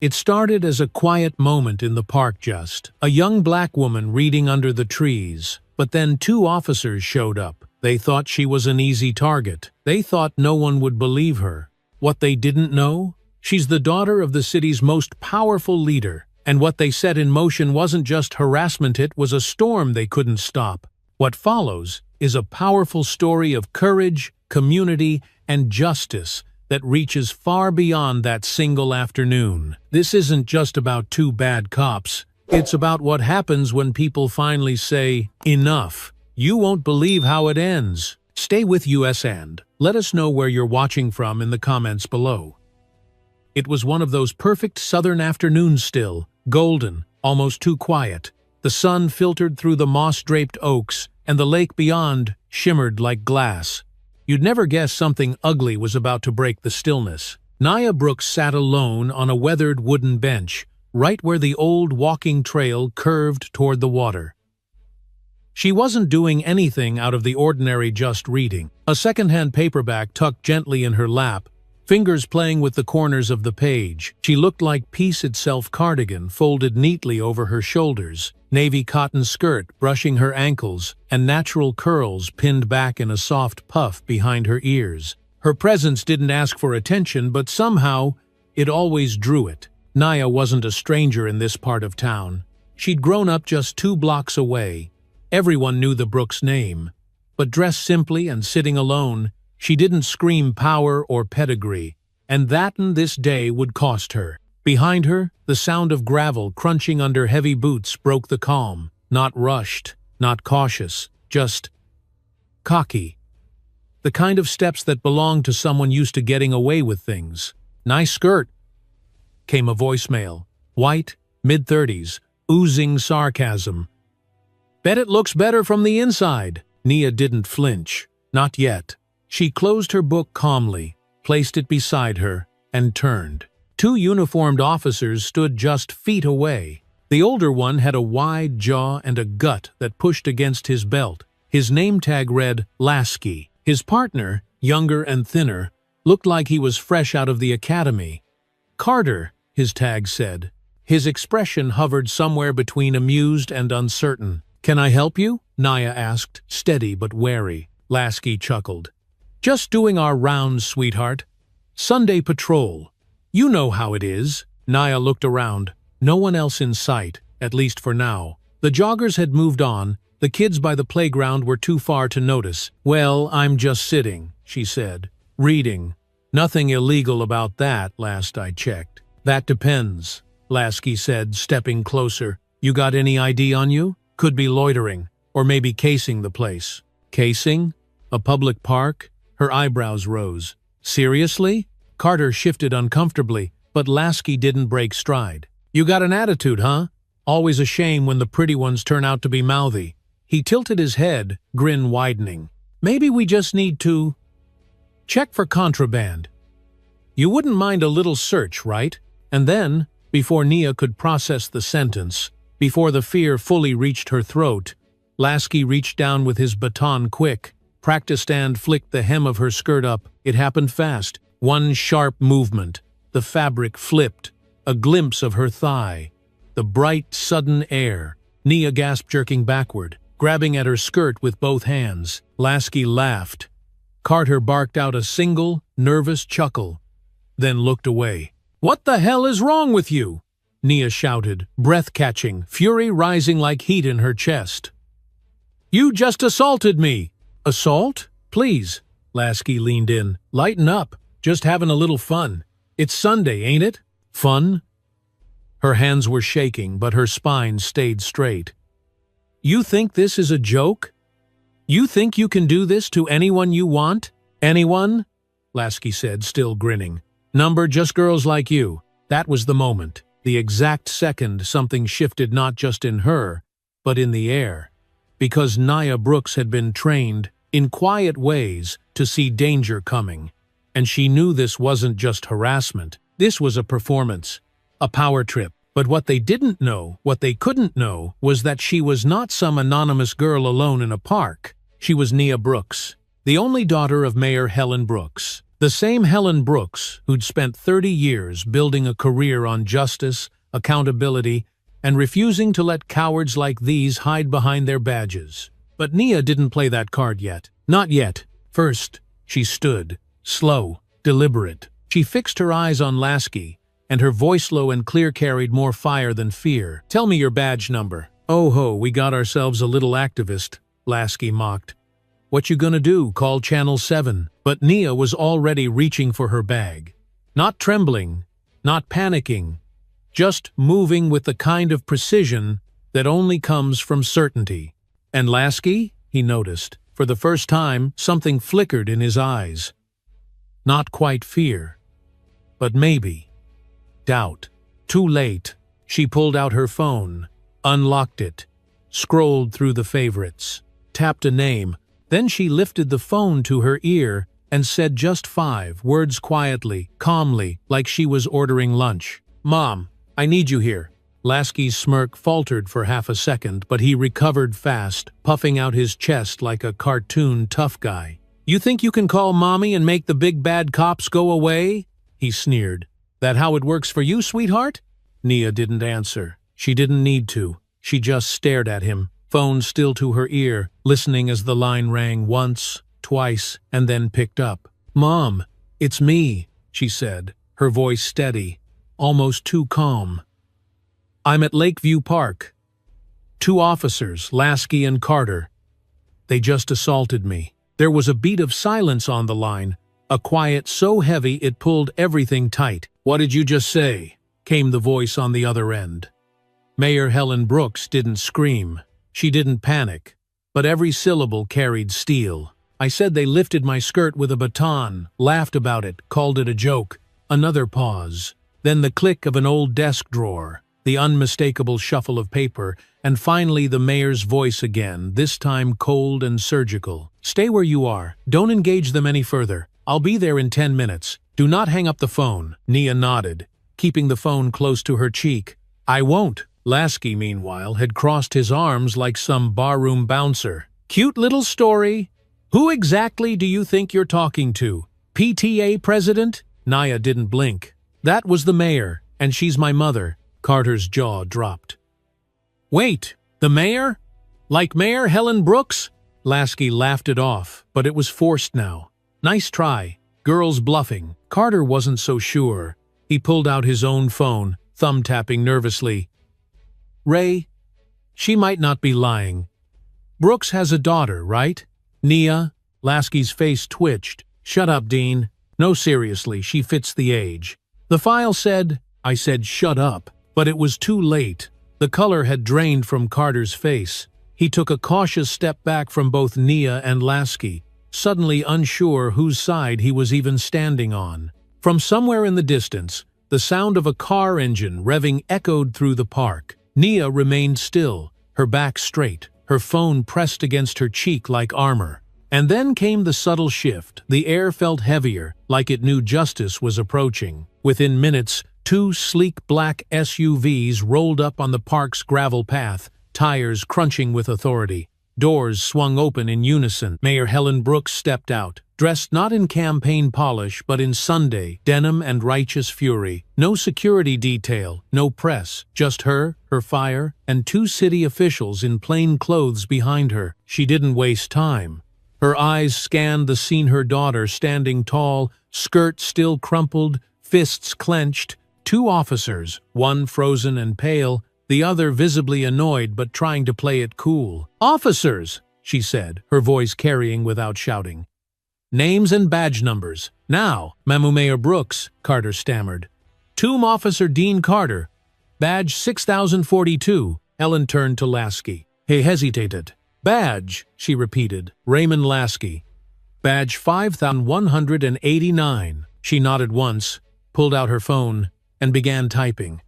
It started as a quiet moment in the park just. A young black woman reading under the trees. But then 2 officers showed up. They thought she was an easy target. They thought no one would believe her. What they didn't know? She's the daughter of the city's most powerful leader. And what they set in motion wasn't just harassment, it was a storm they couldn't stop. What follows is a powerful story of courage, community, and justice that reaches far beyond that single afternoon. This isn't just about 2 bad cops. It's about what happens when people finally say, enough. You won't believe how it ends. Stay with us and let us know where you're watching from in the comments below. It was one of those perfect southern afternoons still, golden, almost too quiet. The sun filtered through the moss-draped oaks, and the lake beyond shimmered like glass. You'd never guess something ugly was about to break the stillness. Nia Brooks sat alone on a weathered wooden bench, right where the old walking trail curved toward the water. She wasn't doing anything out of the ordinary, just reading. A second-hand paperback tucked gently in her lap, fingers playing with the corners of the page. She looked like peace itself, cardigan folded neatly over her shoulders, navy cotton skirt brushing her ankles, and natural curls pinned back in a soft puff behind her ears. Her presence didn't ask for attention, but somehow it always drew it. Nia wasn't a stranger in this part of town. She'd grown up just 2 blocks away. Everyone knew the Brooks name. But dressed simply and sitting alone, she didn't scream power or pedigree, and that in this day would cost her. Behind her, the sound of gravel crunching under heavy boots broke the calm. Not rushed, not cautious, just cocky. The kind of steps that belonged to someone used to getting away with things. "Nice skirt," came a voicemail. White, mid-30s, oozing sarcasm. "Bet it looks better from the inside." Nia didn't flinch. Not yet. She closed her book calmly, placed it beside her, and turned. 2 uniformed officers stood just feet away. The older one had a wide jaw and a gut that pushed against his belt. His name tag read Lasky. His partner, younger and thinner, looked like he was fresh out of the academy. Carter, his tag said. His expression hovered somewhere between amused and uncertain. "Can I help you?" Nia asked, steady but wary. Lasky chuckled. "Just doing our rounds, sweetheart. Sunday patrol. You know how it is." Nia looked around. No one else in sight, at least for now. The joggers had moved on. The kids by the playground were too far to notice. "Well, I'm just sitting," she said. "Reading. Nothing illegal about that, last I checked." "That depends," Lasky said, stepping closer. "You got any ID on you? Could be loitering, or maybe casing the place." "Casing? A public park?" Her eyebrows rose. "Seriously?" Carter shifted uncomfortably, but Lasky didn't break stride. "You got an attitude, huh? Always a shame when the pretty ones turn out to be mouthy." He tilted his head, grin widening. "Maybe we just need to check for contraband. You wouldn't mind a little search, right?" And then, before Nia could process the sentence, before the fear fully reached her throat, Lasky reached down with his baton quick, practiced and flicked the hem of her skirt up. It happened fast. One sharp movement. The fabric flipped. A glimpse of her thigh. The bright, sudden air. Nia gasped, jerking backward, grabbing at her skirt with both hands. Lasky laughed. Carter barked out a single, nervous chuckle, then looked away. "What the hell is wrong with you?" Nia shouted, breath-catching, fury rising like heat in her chest. "You just assaulted me!" "Assault? Please." Lasky leaned in. "Lighten up. Just having a little fun. It's Sunday, ain't it?" "Fun?" Her hands were shaking, but her spine stayed straight. "You think this is a joke? You think you can do this to anyone you want?" "Anyone?" Lasky said, still grinning. "Number just girls like you." That was the moment. The exact second something shifted, not just in her, but in the air. Because Nia Brooks had been trained, in quiet ways, to see danger coming. And she knew this wasn't just harassment. This was a performance. A power trip. But what they didn't know, what they couldn't know, was that she was not some anonymous girl alone in a park. She was Nia Brooks, the only daughter of Mayor Helen Brooks. The same Helen Brooks who'd spent 30 years building a career on justice, accountability, and refusing to let cowards like these hide behind their badges. But Nia didn't play that card yet. Not yet. First, she stood, slow, deliberate. She fixed her eyes on Lasky, and her voice low and clear carried more fire than fear. "Tell me your badge number." "Oh ho, we got ourselves a little activist," Lasky mocked. "What you gonna do, call Channel 7? But Nia was already reaching for her bag. Not trembling, not panicking, just moving with the kind of precision that only comes from certainty. "And Lasky?" he noticed. For the first time, something flickered in his eyes. Not quite fear, but maybe doubt. Too late. She pulled out her phone, unlocked it, scrolled through the favorites, tapped a name. Then she lifted the phone to her ear and said just 5 words quietly, calmly, like she was ordering lunch. "Mom, I need you here." Lasky's smirk faltered for half a second, but he recovered fast, puffing out his chest like a cartoon tough guy. "You think you can call Mommy and make the big bad cops go away?" he sneered. "That how it works for you, sweetheart?" Nia didn't answer. She didn't need to. She just stared at him, phone still to her ear, listening as the line rang once, twice, and then picked up. "Mom, it's me," she said, her voice steady, almost too calm. "I'm at Lakeview Park. 2 officers, Lasky and Carter. They just assaulted me." There was a beat of silence on the line, a quiet so heavy it pulled everything tight. "What did you just say?" came the voice on the other end. Mayor Helen Brooks didn't scream. She didn't panic, but every syllable carried steel. "I said they lifted my skirt with a baton, laughed about it, called it a joke." Another pause, then the click of an old desk drawer, the unmistakable shuffle of paper, and finally the mayor's voice again, this time cold and surgical. "Stay where you are. Don't engage them any further. I'll be there in 10 minutes. Do not hang up the phone." Nia nodded, keeping the phone close to her cheek. "I won't." Lasky, meanwhile, had crossed his arms like some barroom bouncer. "Cute little story. Who exactly do you think you're talking to? PTA president?" Nia didn't blink. "That was the mayor, and she's my mother." Carter's jaw dropped. "Wait, the mayor? Like Mayor Helen Brooks?" Lasky laughed it off, but it was forced now. "Nice try. Girls bluffing." Carter wasn't so sure. He pulled out his own phone, thumb-tapping nervously. "Ray, she might not be lying. Brooks has a daughter, right?" "Nia?" Lasky's face twitched. "Shut up, Dean. No, seriously, she fits the age." The file said, I said shut up, but it was too late. The color had drained from Carter's face. He took a cautious step back from both Nia and Lasky, suddenly unsure whose side he was even standing on. From somewhere in the distance, the sound of a car engine revving echoed through the park. Nia remained still, her back straight, her phone pressed against her cheek like armor. And then came the subtle shift. The air felt heavier, like it knew justice was approaching. Within minutes, 2 sleek black SUVs rolled up on the park's gravel path, tires crunching with authority. Doors swung open in unison. Mayor Helen Brooks stepped out, dressed not in campaign polish but in Sunday denim and righteous fury. No security detail, no press, just her fire, and 2 city officials in plain clothes behind her. She didn't waste time. Her eyes scanned the scene, her daughter standing tall, skirt still crumpled, fists clenched, 2 officers, one frozen and pale, the other visibly annoyed but trying to play it cool. "Officers," she said, her voice carrying without shouting. "Names and badge numbers. Now." "Mamu Mayor Brooks," Carter stammered. "Tomb Officer Dean Carter. Badge 6042. Ellen turned to Lasky. He hesitated. "Badge," she repeated. "Raymond Lasky. Badge 5189. She nodded once, pulled out her phone, and began typing.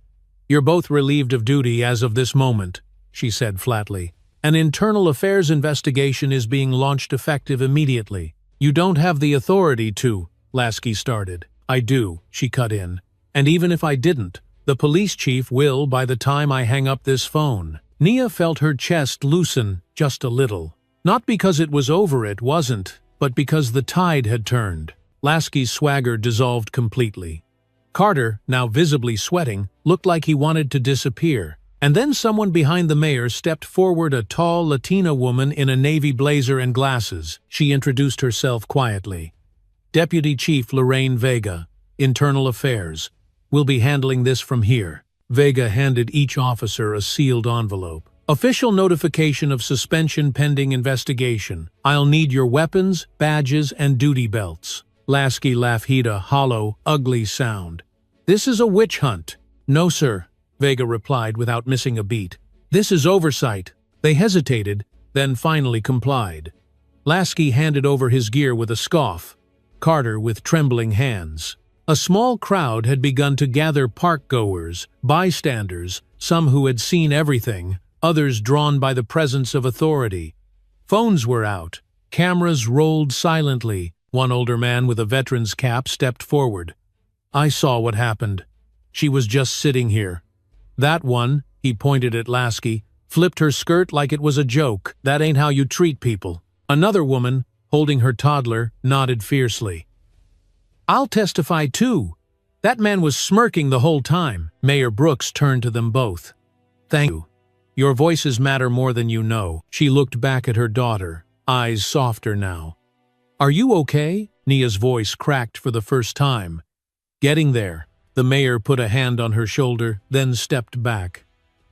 "You're both relieved of duty as of this moment," she said flatly. "An internal affairs investigation is being launched effective immediately." "You don't have the authority to," Lasky started. "I do," she cut in. "And even if I didn't, the police chief will by the time I hang up this phone." Nia felt her chest loosen just a little. Not because it was over, it wasn't, but because the tide had turned. Lasky's swagger dissolved completely. Carter, now visibly sweating, looked like he wanted to disappear. And then someone behind the mayor stepped forward, a tall Latina woman in a navy blazer and glasses. She introduced herself quietly. Deputy Chief Lorraine Vega, Internal Affairs. We'll be handling this from here. Vega handed each officer a sealed envelope. Official notification of suspension pending investigation. I'll need your weapons, badges, and duty belts. Lasky laughed a hollow, ugly sound. This is a witch hunt. No, sir, Vega replied without missing a beat. This is oversight. They hesitated, then finally complied. Lasky handed over his gear with a scoff. Carter with trembling hands. A small crowd had begun to gather, park-goers, bystanders, some who had seen everything, others drawn by the presence of authority. Phones were out. Cameras rolled silently. One older man with a veteran's cap stepped forward. I saw what happened. She was just sitting here. That one, he pointed at Lasky, flipped her skirt like it was a joke. That ain't how you treat people. Another woman, holding her toddler, nodded fiercely. I'll testify too. That man was smirking the whole time. Mayor Brooks turned to them both. Thank you. Your voices matter more than you know. She looked back at her daughter, eyes softer now. Are you okay? Nia's voice cracked for the first time. Getting there. The mayor put a hand on her shoulder, then stepped back.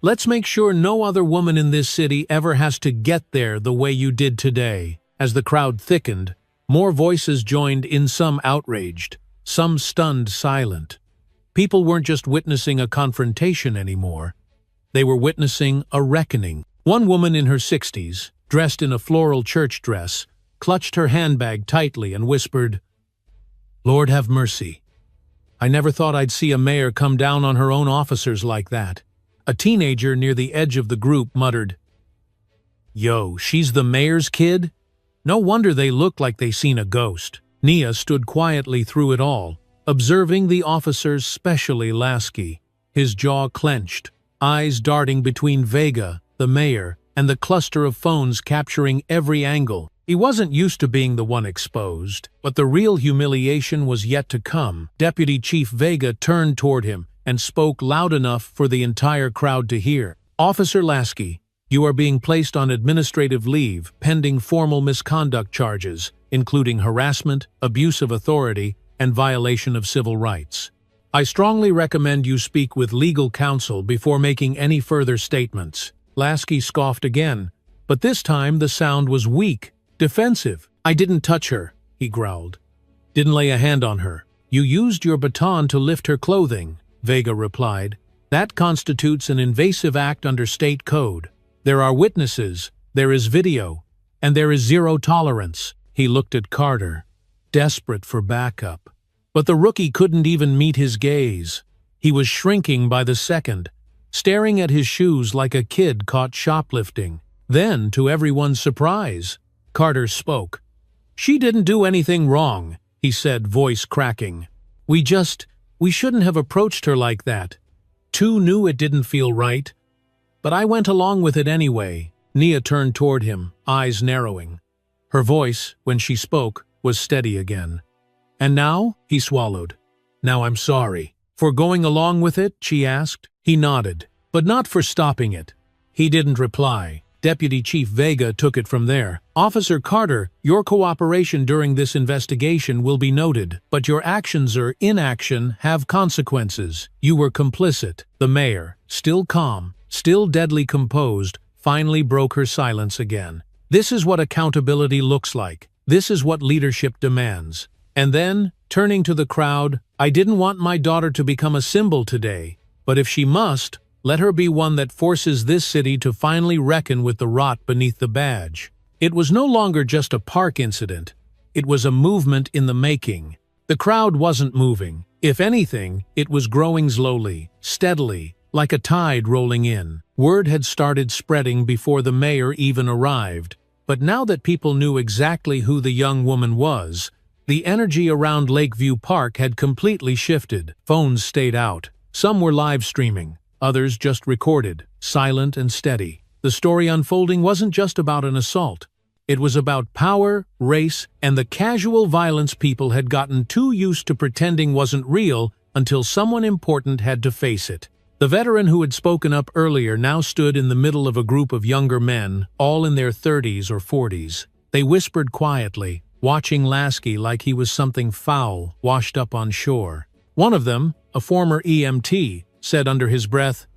Let's make sure no other woman in this city ever has to get there the way you did today. As the crowd thickened, more voices joined in, some outraged, some stunned silent. People weren't just witnessing a confrontation anymore. They were witnessing a reckoning. One woman in her 60s, dressed in a floral church dress, clutched her handbag tightly and whispered, Lord have mercy. I never thought I'd see a mayor come down on her own officers like that. A teenager near the edge of the group muttered, Yo, she's the mayor's kid? No wonder they looked like they seen a ghost. Nia stood quietly through it all, observing the officers, especially Lasky, his jaw clenched, eyes darting between Vega, the mayor, and the cluster of phones capturing every angle. He wasn't used to being the one exposed, but the real humiliation was yet to come. Deputy Chief Vega turned toward him and spoke loud enough for the entire crowd to hear. Officer Lasky, you are being placed on administrative leave pending formal misconduct charges, including harassment, abuse of authority, and violation of civil rights. I strongly recommend you speak with legal counsel before making any further statements. Lasky scoffed again, but this time the sound was weak, defensive. I didn't touch her, he growled. Didn't lay a hand on her. You used your baton to lift her clothing, Vega replied. That constitutes an invasive act under state code. There are witnesses, there is video, and there is zero tolerance. He looked at Carter, desperate for backup. But the rookie couldn't even meet his gaze. He was shrinking by the second, staring at his shoes like a kid caught shoplifting. Then, to everyone's surprise, Carter spoke. She didn't do anything wrong, he said, voice cracking. We shouldn't have approached her like that. Two knew it didn't feel right. But I went along with it anyway. Nia turned toward him, eyes narrowing. Her voice, when she spoke, was steady again. And now? He swallowed. Now I'm sorry. For going along with it? She asked. He nodded. But not for stopping it. He didn't reply. Deputy Chief Vega took it from there. Officer Carter, your cooperation during this investigation will be noted, but your actions or inaction have consequences. You were complicit. The mayor, still calm, still deadly composed, finally broke her silence again. This is what accountability looks like. This is what leadership demands. And then, turning to the crowd, I didn't want my daughter to become a symbol today, but if she must, let her be one that forces this city to finally reckon with the rot beneath the badge. It was no longer just a park incident. It was a movement in the making. The crowd wasn't moving. If anything, it was growing slowly, steadily, like a tide rolling in. Word had started spreading before the mayor even arrived. But now that people knew exactly who the young woman was, the energy around Lakeview Park had completely shifted. Phones stayed out. Some were live streaming. Others just recorded, silent and steady. The story unfolding wasn't just about an assault. It was about power, race, and the casual violence people had gotten too used to pretending wasn't real until someone important had to face it. The veteran who had spoken up earlier now stood in the middle of a group of younger men, all in their 30s or 40s. They whispered quietly, watching Lasky like he was something foul washed up on shore. One of them, a former EMT, said under his breath,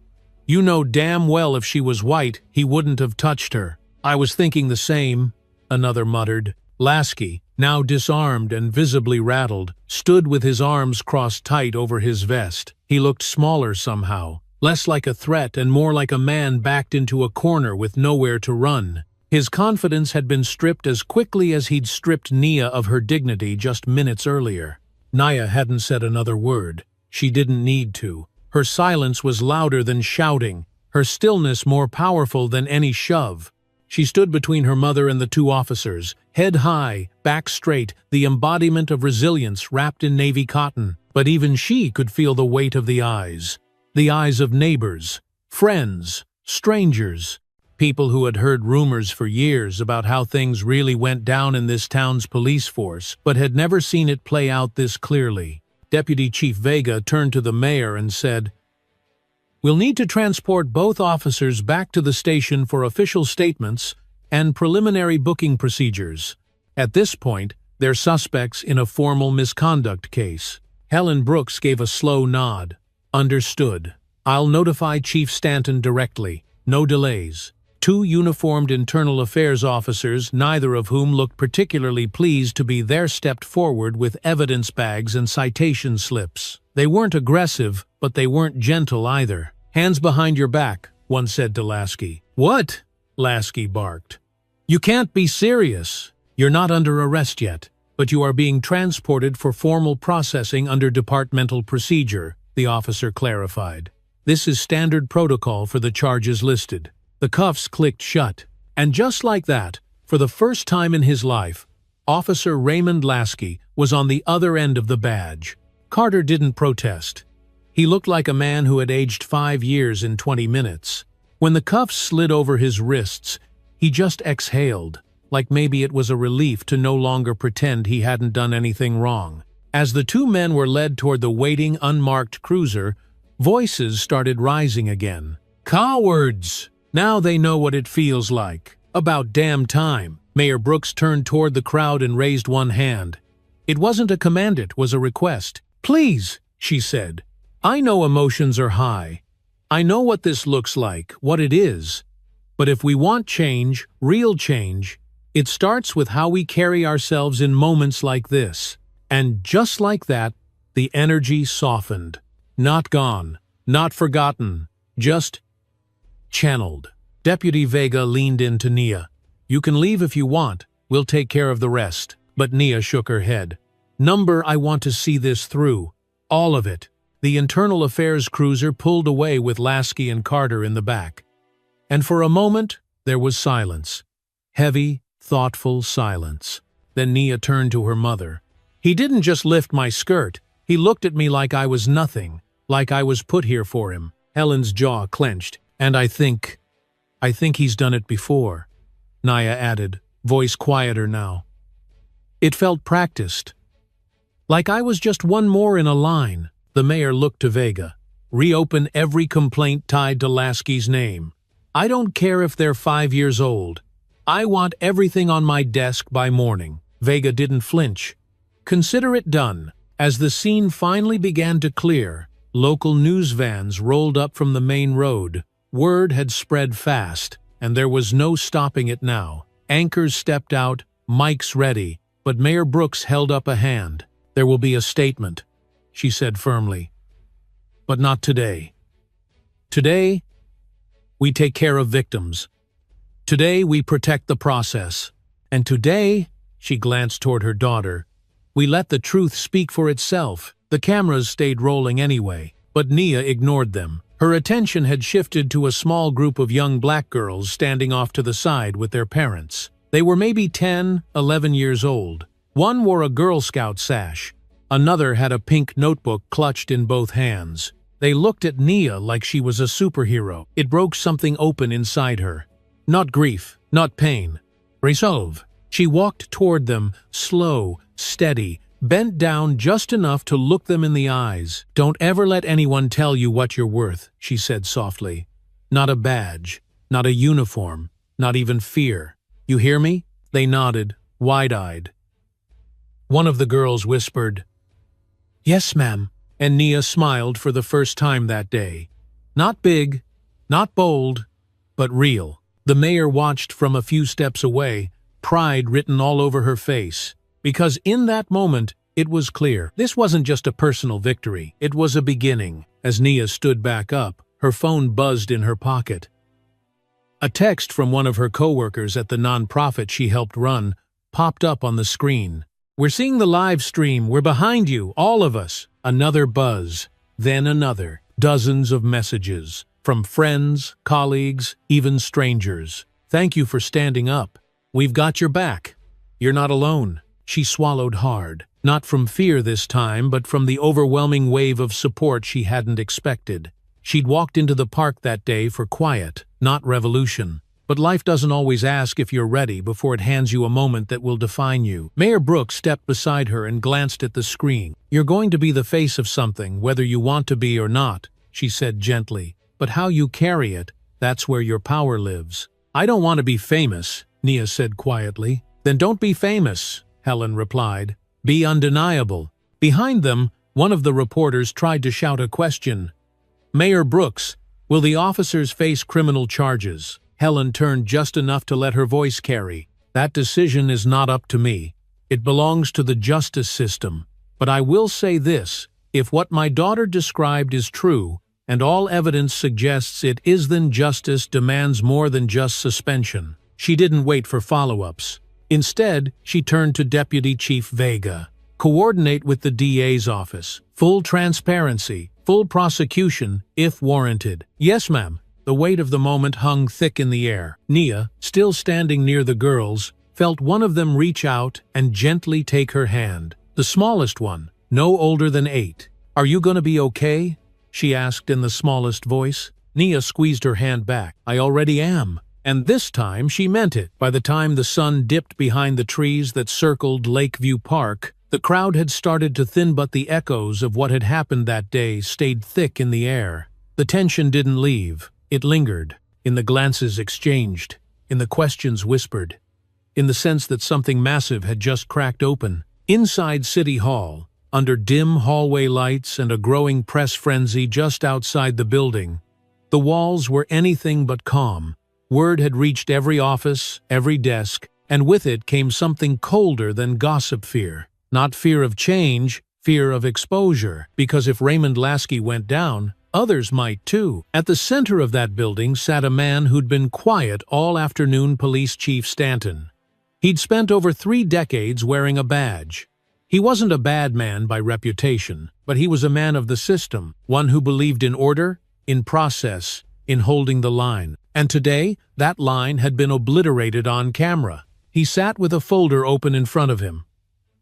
"You know damn well if she was white, he wouldn't have touched her." "I was thinking the same," another muttered. Lasky, now disarmed and visibly rattled, stood with his arms crossed tight over his vest. He looked smaller somehow, less like a threat and more like a man backed into a corner with nowhere to run. His confidence had been stripped as quickly as he'd stripped Nia of her dignity just minutes earlier. Nia hadn't said another word. She didn't need to. Her silence was louder than shouting, her stillness more powerful than any shove. She stood between her mother and the two officers, head high, back straight, the embodiment of resilience wrapped in navy cotton. But even she could feel the weight of the eyes of neighbors, friends, strangers, people who had heard rumors for years about how things really went down in this town's police force, but had never seen it play out this clearly. Deputy Chief Vega turned to the mayor and said, "We'll need to transport both officers back to the station for official statements and preliminary booking procedures. At this point, they're suspects in a formal misconduct case." Helen Brooks gave a slow nod. "Understood. I'll notify Chief Stanton directly. No delays." Two uniformed internal affairs officers, neither of whom looked particularly pleased to be there, stepped forward with evidence bags and citation slips. They weren't aggressive, but they weren't gentle either. "Hands behind your back," one said to Lasky. "What?" Lasky barked. "You can't be serious. You're not under arrest yet, but you are being transported for formal processing under departmental procedure," the officer clarified. "This is standard protocol for the charges listed." The cuffs clicked shut, and just like that, for the first time in his life, Officer Raymond Lasky was on the other end of the badge. Carter didn't protest. He looked like a man who had aged 5 years in 20 minutes. When the cuffs slid over his wrists, he just exhaled, like maybe it was a relief to no longer pretend he hadn't done anything wrong. As the two men were led toward the waiting, unmarked cruiser, voices started rising again. "Cowards! Now they know what it feels like. About damn time." Mayor Brooks turned toward the crowd and raised one hand. It wasn't a command, it was a request. "Please," she said. "I know emotions are high. I know what this looks like, what it is. But if we want change, real change, it starts with how we carry ourselves in moments like this." And just like that, the energy softened. Not gone, not forgotten, just channeled. Deputy Vega leaned into Nia. "You can leave if you want. We'll take care of the rest." But Nia shook her head. "Number, I want to see this through. All of it." The internal affairs cruiser pulled away with Lasky and Carter in the back. And for a moment, there was silence. Heavy, thoughtful silence. Then Nia turned to her mother. "He didn't just lift my skirt. He looked at me like I was nothing, like I was put here for him." Helen's jaw clenched. "And I think he's done it before," Nia added, voice quieter now. "It felt practiced. Like I was just one more in a line." The mayor looked to Vega. "Reopen every complaint tied to Lasky's name. I don't care if they're 5 years old. I want everything on my desk by morning." Vega didn't flinch. "Consider it done." As the scene finally began to clear, local news vans rolled up from the main road. Word had spread fast, and there was no stopping it now. Anchors stepped out, mics ready, but Mayor Brooks held up a hand. "There will be a statement," she said firmly. "But not today. Today, we take care of victims. Today, we protect the process. And today," she glanced toward her daughter, "we let the truth speak for itself." The cameras stayed rolling anyway, but Nia ignored them. Her attention had shifted to a small group of young black girls standing off to the side with their parents. They were maybe 10, 11 years old. One wore a Girl Scout sash. Another had a pink notebook clutched in both hands. They looked at Nia like she was a superhero. It broke something open inside her. Not grief, not pain, Resolve. She walked toward them, slow, steady, bent down just enough to look them in the eyes. "Don't ever let anyone tell you what you're worth," she said softly. "Not a badge, not a uniform, not even fear. You hear me?" They nodded, wide-eyed. One of the girls whispered, "Yes, ma'am," and Nia smiled for the first time that day. Not big, not bold, but real. The mayor watched from a few steps away, pride written all over her face. Because in that moment, it was clear. This wasn't just a personal victory. It was a beginning. As Nia stood back up, her phone buzzed in her pocket. A text from one of her coworkers at the nonprofit she helped run popped up on the screen. "We're seeing the live stream. We're behind you, all of us." Another buzz, then another. Dozens of messages. From friends, colleagues, even strangers. "Thank you for standing up. We've got your back. You're not alone." She swallowed hard, not from fear this time, but from the overwhelming wave of support she hadn't expected. She'd walked into the park that day for quiet, not revolution. But life doesn't always ask if you're ready before it hands you a moment that will define you. Mayor Brooks stepped beside her and glanced at the screen. "You're going to be the face of something, whether you want to be or not," she said gently. "But how you carry it, that's where your power lives." "I don't want to be famous," Nia said quietly. "Then don't be famous," Helen replied. "Be undeniable." Behind them, one of the reporters tried to shout a question. "Mayor Brooks, will the officers face criminal charges?" Helen turned just enough to let her voice carry. "That decision is not up to me. It belongs to the justice system. But I will say this, if what my daughter described is true, and all evidence suggests it is, then justice demands more than just suspension." She didn't wait for follow-ups. Instead, she turned to Deputy Chief Vega. "Coordinate with the DA's office. Full transparency, full prosecution, if warranted." "Yes, ma'am." The weight of the moment hung thick in the air. Nia, still standing near the girls, felt one of them reach out and gently take her hand. The smallest one, no older than 8. "Are you going to be okay?" she asked in the smallest voice. Nia squeezed her hand back. "I already am." And this time she meant it. By the time the sun dipped behind the trees that circled Lakeview Park, the crowd had started to thin, but the echoes of what had happened that day stayed thick in the air. The tension didn't leave. It lingered, in the glances exchanged, in the questions whispered, in the sense that something massive had just cracked open. Inside City Hall, under dim hallway lights and a growing press frenzy just outside the building, the walls were anything but calm. Word had reached every office, every desk, and with it came something colder than gossip fear. Not fear of change, fear of exposure, because if Raymond Lasky went down, others might too. At the center of that building sat a man who'd been quiet all afternoon, Police Chief Stanton. He'd spent over 3 decades wearing a badge. He wasn't a bad man by reputation, but he was a man of the system, one who believed in order, in process, in holding the line. And today, that line had been obliterated on camera. He sat with a folder open in front of him.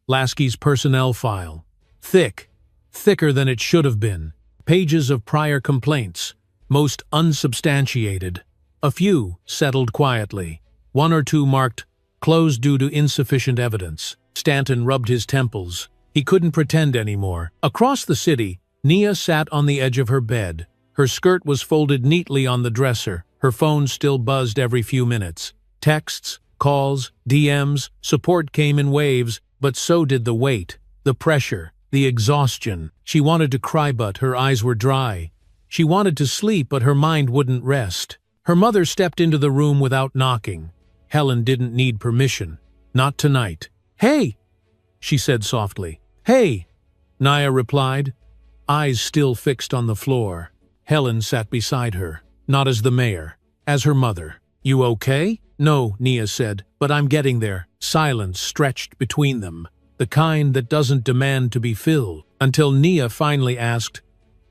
Lasky's personnel file. Thick, thicker than it should have been. Pages of prior complaints, most unsubstantiated. A few settled quietly. 1 or 2 marked, "Closed due to insufficient evidence." Stanton rubbed his temples. He couldn't pretend anymore. Across the city, Nia sat on the edge of her bed. Her skirt was folded neatly on the dresser. Her phone still buzzed every few minutes. Texts, calls, DMs, support came in waves, but so did the weight, the pressure, the exhaustion. She wanted to cry, but her eyes were dry. She wanted to sleep, but her mind wouldn't rest. Her mother stepped into the room without knocking. Helen didn't need permission. Not tonight. "Hey!" she said softly. "Hey!" Nia replied, eyes still fixed on the floor. Helen sat beside her, not as the mayor, as her mother. "You okay?" "No," Nia said, "but I'm getting there." Silence stretched between them, the kind that doesn't demand to be filled, until Nia finally asked,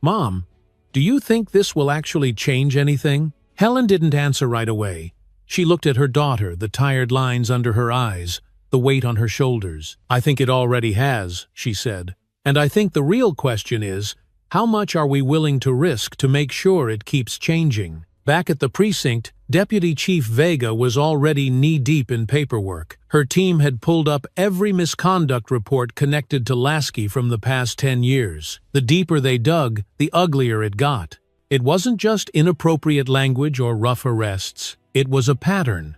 "Mom, do you think this will actually change anything?" Helen didn't answer right away. She looked at her daughter, the tired lines under her eyes, the weight on her shoulders. "I think it already has," she said. "And I think the real question is, how much are we willing to risk to make sure it keeps changing?" Back at the precinct, Deputy Chief Vega was already knee-deep in paperwork. Her team had pulled up every misconduct report connected to Lasky from the past 10 years. The deeper they dug, the uglier it got. It wasn't just inappropriate language or rough arrests. It was a pattern.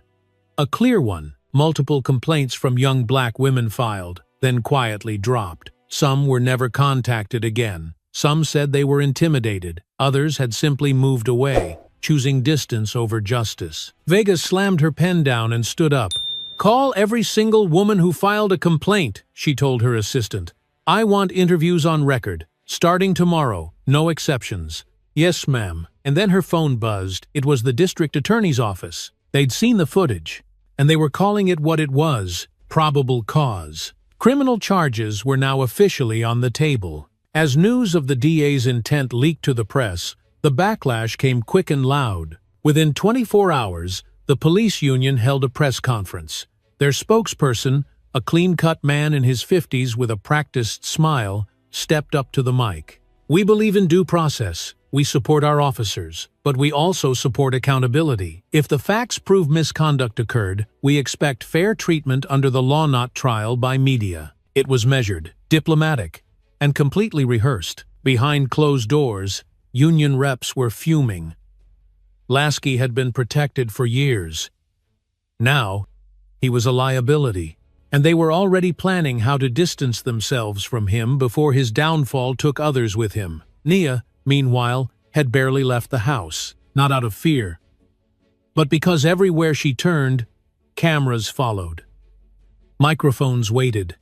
A clear one. Multiple complaints from young black women filed, then quietly dropped. Some were never contacted again. Some said they were intimidated. Others had simply moved away, choosing distance over justice. Vega slammed her pen down and stood up. "Call every single woman who filed a complaint," she told her assistant. "I want interviews on record, starting tomorrow, no exceptions." "Yes, ma'am." And then her phone buzzed. It was the district attorney's office. They'd seen the footage, and they were calling it what it was: probable cause. Criminal charges were now officially on the table. As news of the DA's intent leaked to the press, the backlash came quick and loud. Within 24 hours, the police union held a press conference. Their spokesperson, a clean-cut man in his 50s with a practiced smile, stepped up to the mic. "We believe in due process. We support our officers, but we also support accountability. If the facts prove misconduct occurred, we expect fair treatment under the law, not trial by media." It was measured, diplomatic, and completely rehearsed. Behind closed doors, union reps were fuming. Lasky had been protected for years. Now, he was a liability, and they were already planning how to distance themselves from him before his downfall took others with him. Nia, meanwhile, had barely left the house, not out of fear, but because everywhere she turned, cameras followed. Microphones waited.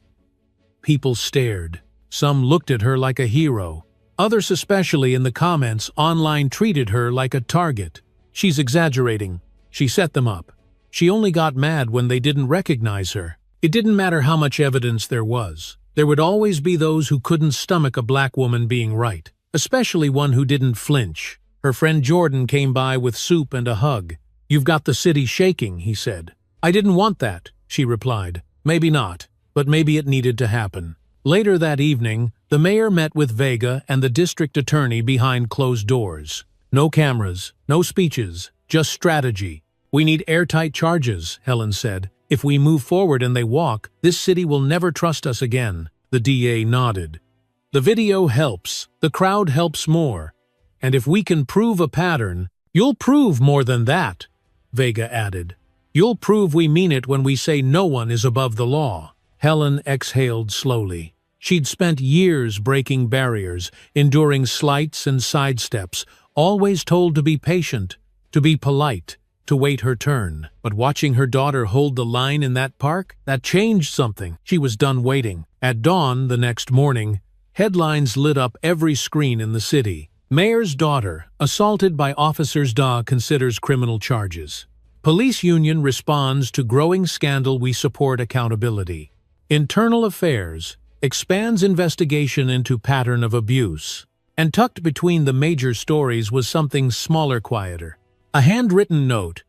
People stared. Some looked at her like a hero. Others, especially in the comments online, treated her like a target. "She's exaggerating. She set them up." She only got mad when they didn't recognize her. It didn't matter how much evidence there was. There would always be those who couldn't stomach a black woman being right, especially one who didn't flinch. Her friend Jordan came by with soup and a hug. "You've got the city shaking," he said. "I didn't want that," she replied. "Maybe not, but maybe it needed to happen." Later that evening, the mayor met with Vega and the district attorney behind closed doors. No cameras, no speeches, just strategy. "We need airtight charges," Helen said. "If we move forward and they walk, this city will never trust us again." The DA nodded. "The video helps. The crowd helps more. And if we can prove a pattern—" "You'll prove more than that," Vega added. "You'll prove we mean it when we say no one is above the law." Helen exhaled slowly. She'd spent years breaking barriers, enduring slights and sidesteps, always told to be patient, to be polite, to wait her turn. But watching her daughter hold the line in that park, that changed something. She was done waiting. At dawn the next morning, headlines lit up every screen in the city. "Mayor's daughter, assaulted by officers, considers criminal charges." "Police union responds to growing scandal, we support accountability." "Internal Affairs expands investigation into pattern of abuse." And tucked between the major stories was something smaller, quieter. A handwritten note,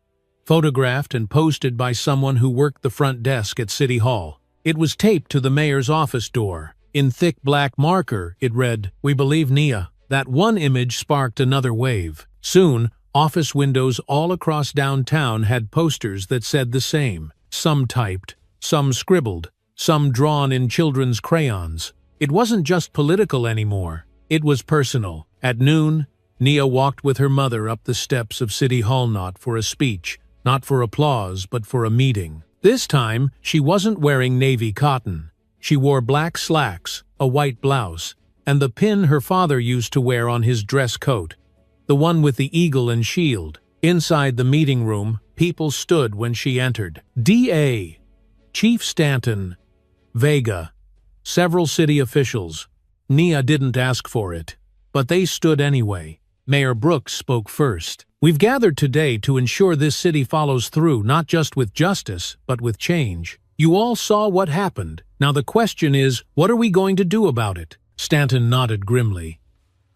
photographed and posted by someone who worked the front desk at City Hall. It was taped to the mayor's office door. In thick black marker, it read, "We believe Nia." That one image sparked another wave. Soon, office windows all across downtown had posters that said the same. Some typed, some scribbled, some drawn in children's crayons. It wasn't just political anymore. It was personal. At noon, Nia walked with her mother up the steps of City Hall, not for a speech, not for applause, but for a meeting. This time, she wasn't wearing navy cotton. She wore black slacks, a white blouse, and the pin her father used to wear on his dress coat, the one with the eagle and shield. Inside the meeting room, people stood when she entered. DA, Chief Stanton, Vega, several city officials. Nia didn't ask for it, but they stood anyway. Mayor Brooks spoke first. "We've gathered today to ensure this city follows through, not just with justice, but with change. You all saw what happened. Now the question is, what are we going to do about it?" Stanton nodded grimly.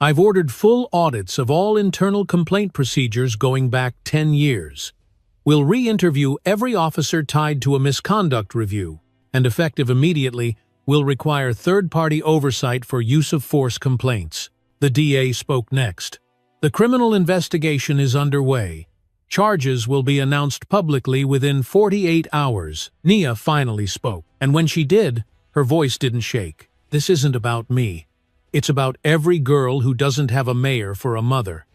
"I've ordered full audits of all internal complaint procedures going back 10 years. We'll re-interview every officer tied to a misconduct review, and effective immediately, we'll require third-party oversight for use of force complaints." The DA spoke next. The criminal investigation is underway. Charges will be announced publicly within 48 hours. Nia finally spoke, and when she did, her voice didn't shake. This isn't about me. It's about every girl who doesn't have a mayor for a mother.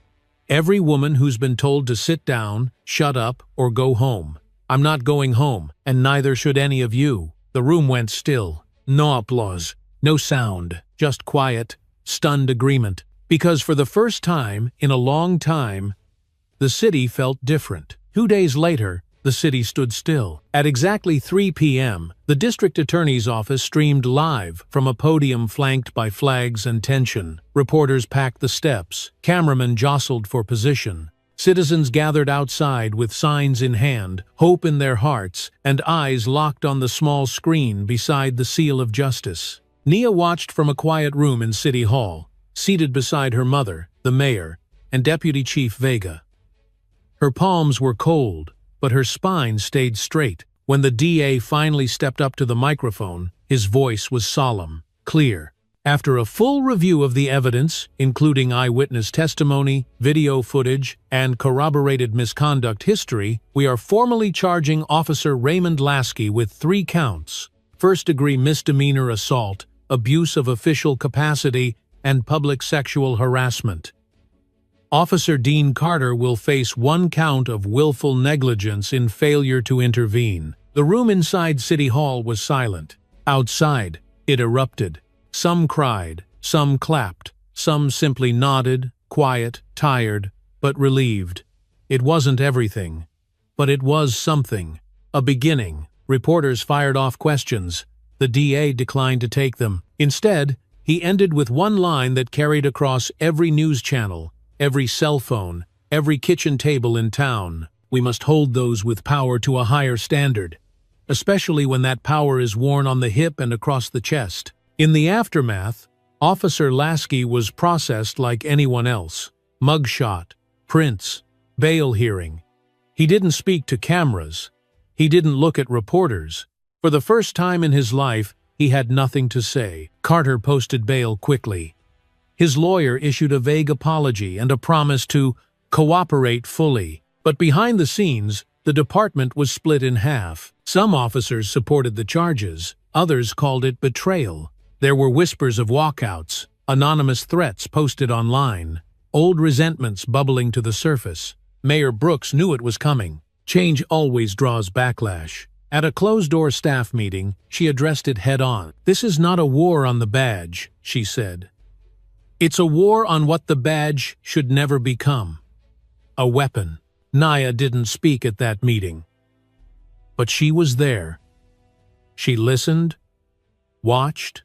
Every woman who's been told to sit down, shut up, or go home. I'm not going home, and neither should any of you. The room went still. No applause. No sound. Just quiet, stunned agreement. Because for the first time in a long time, the city felt different. 2 days later, the city stood still. At exactly 3 p.m., the district attorney's office streamed live from a podium flanked by flags and tension. Reporters packed the steps. Cameramen jostled for position. Citizens gathered outside with signs in hand, hope in their hearts, and eyes locked on the small screen beside the seal of justice. Nia watched from a quiet room in City Hall, seated beside her mother, the mayor, and Deputy Chief Vega. Her palms were cold, but her spine stayed straight. When the DA finally stepped up to the microphone, his voice was solemn, clear. After a full review of the evidence, including eyewitness testimony, video footage, and corroborated misconduct history, we are formally charging Officer Raymond Lasky with 3 counts: first-degree misdemeanor assault, abuse of official capacity, and public sexual harassment. Officer Dean Carter will face 1 count of willful negligence in failure to intervene. The room inside City Hall was silent. Outside, it erupted. Some cried, some clapped, some simply nodded, quiet, tired, but relieved. It wasn't everything, but it was something. A beginning. Reporters fired off questions. The DA declined to take them. Instead, he ended with one line that carried across every news channel, every cell phone, every kitchen table in town. We must hold those with power to a higher standard, especially when that power is worn on the hip and across the chest. In the aftermath, Officer Lasky was processed like anyone else. Mugshot, prints, bail hearing. He didn't speak to cameras. He didn't look at reporters. For the first time in his life, he had nothing to say. Carter posted bail quickly. His lawyer issued a vague apology and a promise to cooperate fully. But behind the scenes, the department was split in half. Some officers supported the charges. Others called it betrayal. There were whispers of walkouts, anonymous threats posted online, old resentments bubbling to the surface. Mayor Brooks knew it was coming. Change always draws backlash. At a closed-door staff meeting, she addressed it head-on. "This is not a war on the badge," she said. "It's a war on what the badge should never become. A weapon." Nia didn't speak at that meeting. But she was there. She listened, watched,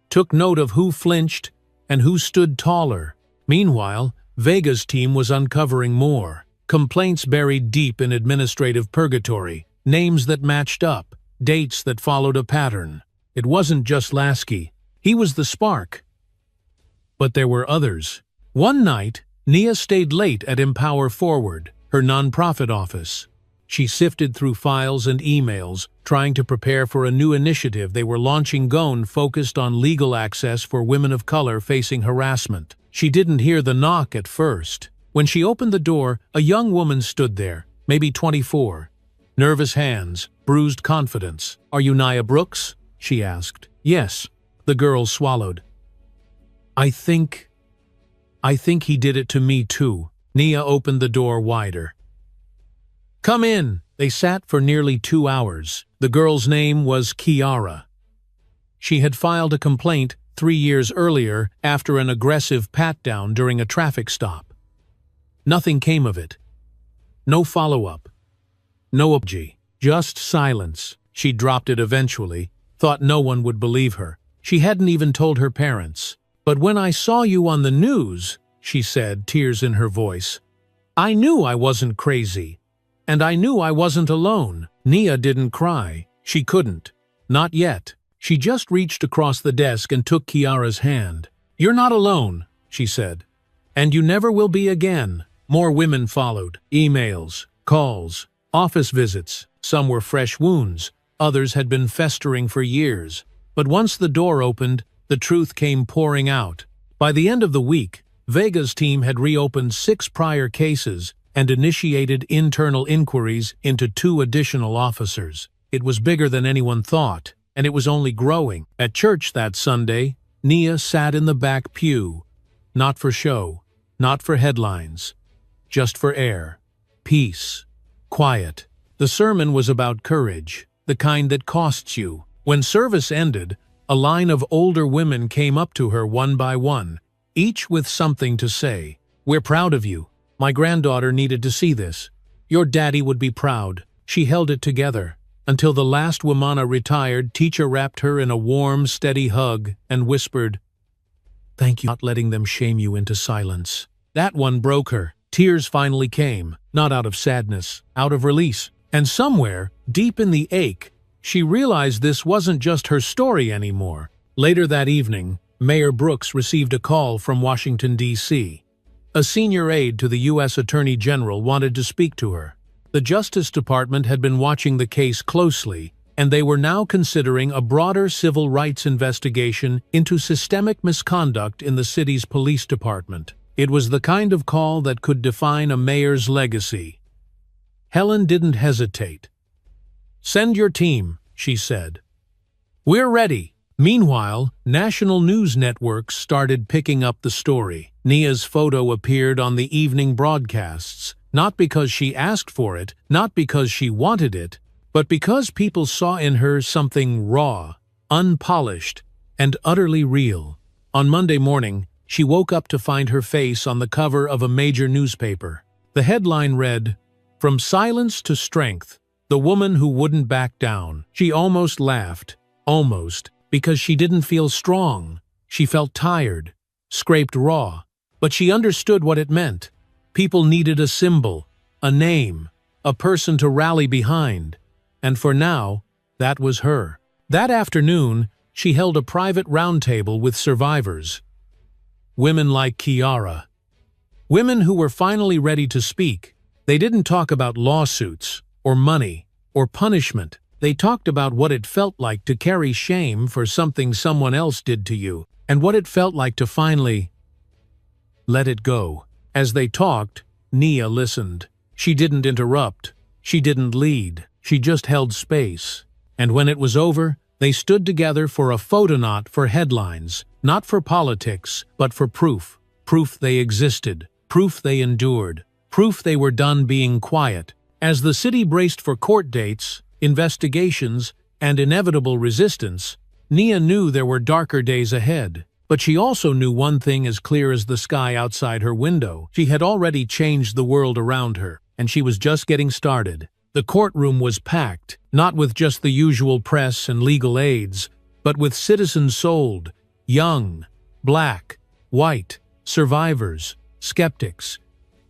took note of who flinched and who stood taller. Meanwhile, Vega's team was uncovering more. Complaints buried deep in administrative purgatory, names that matched up, dates that followed a pattern. It wasn't just Lasky. He was the spark. But there were others. One night, Nia stayed late at Empower Forward, her nonprofit office. She sifted through files and emails, trying to prepare for a new initiative they were launching focused on legal access for women of color facing harassment. She didn't hear the knock at first. When she opened the door, a young woman stood there, maybe 24. Nervous hands, bruised confidence. "Are you Nia Brooks?" she asked. "Yes." The girl swallowed. I think he did it to me too." Nia opened the door wider. "Come in." They sat for nearly 2 hours. The girl's name was Kiara. She had filed a complaint 3 years earlier after an aggressive pat-down during a traffic stop. Nothing came of it. No follow-up. No apology. Just silence. She dropped it eventually, thought no one would believe her. She hadn't even told her parents. "But when I saw you on the news," she said, tears in her voice, "I knew I wasn't crazy. And I knew I wasn't alone." Nia didn't cry. She couldn't. Not yet. She just reached across the desk and took Kiara's hand. "You're not alone," she said. "And you never will be again." More women followed. Emails, calls, office visits. Some were fresh wounds. Others had been festering for years. But once the door opened, the truth came pouring out. By the end of the week, Vega's team had reopened 6 prior cases and initiated internal inquiries into 2 additional officers. It was bigger than anyone thought, and it was only growing. At church that Sunday, Nia sat in the back pew. Not for show, not for headlines, just for air, peace, quiet. The sermon was about courage, the kind that costs you. When service ended, a line of older women came up to her one by one, each with something to say. "We're proud of you. My granddaughter needed to see this. Your daddy would be proud." She held it together. Until the last womana retired, Teacher wrapped her in a warm, steady hug and whispered, "Thank you for not letting them shame you into silence." That one broke her. Tears finally came, not out of sadness, out of release. And somewhere, deep in the ache, she realized this wasn't just her story anymore. Later that evening, Mayor Brooks received a call from Washington, D.C. A senior aide to the U.S. Attorney General wanted to speak to her. The Justice Department had been watching the case closely, and they were now considering a broader civil rights investigation into systemic misconduct in the city's police department. It was the kind of call that could define a mayor's legacy. Helen didn't hesitate. "Send your team," she said. "We're ready." Meanwhile, national news networks started picking up the story. Nia's photo appeared on the evening broadcasts, not because she asked for it, not because she wanted it, but because people saw in her something raw, unpolished, and utterly real. On Monday morning, she woke up to find her face on the cover of a major newspaper. The headline read, "From Silence to Strength, the Woman Who Wouldn't Back Down." She almost laughed, almost, because she didn't feel strong. She felt tired, scraped raw, but she understood what it meant. People needed a symbol, a name, a person to rally behind, and for now, that was her. That afternoon, she held a private roundtable with survivors. Women like Kiara. Women who were finally ready to speak. They didn't talk about lawsuits, or money, or punishment. They talked about what it felt like to carry shame for something someone else did to you, and what it felt like to finally let it go. As they talked, Nia listened. She didn't interrupt. She didn't lead. She just held space. And when it was over, they stood together for a photo, not for headlines, not for politics, but for proof. Proof they existed. Proof they endured. Proof they were done being quiet. As the city braced for court dates, investigations, and inevitable resistance, Nia knew there were darker days ahead. But she also knew one thing as clear as the sky outside her window. She had already changed the world around her, and she was just getting started. The courtroom was packed, not with just the usual press and legal aides, but with citizens sold, young, black, white, survivors, skeptics.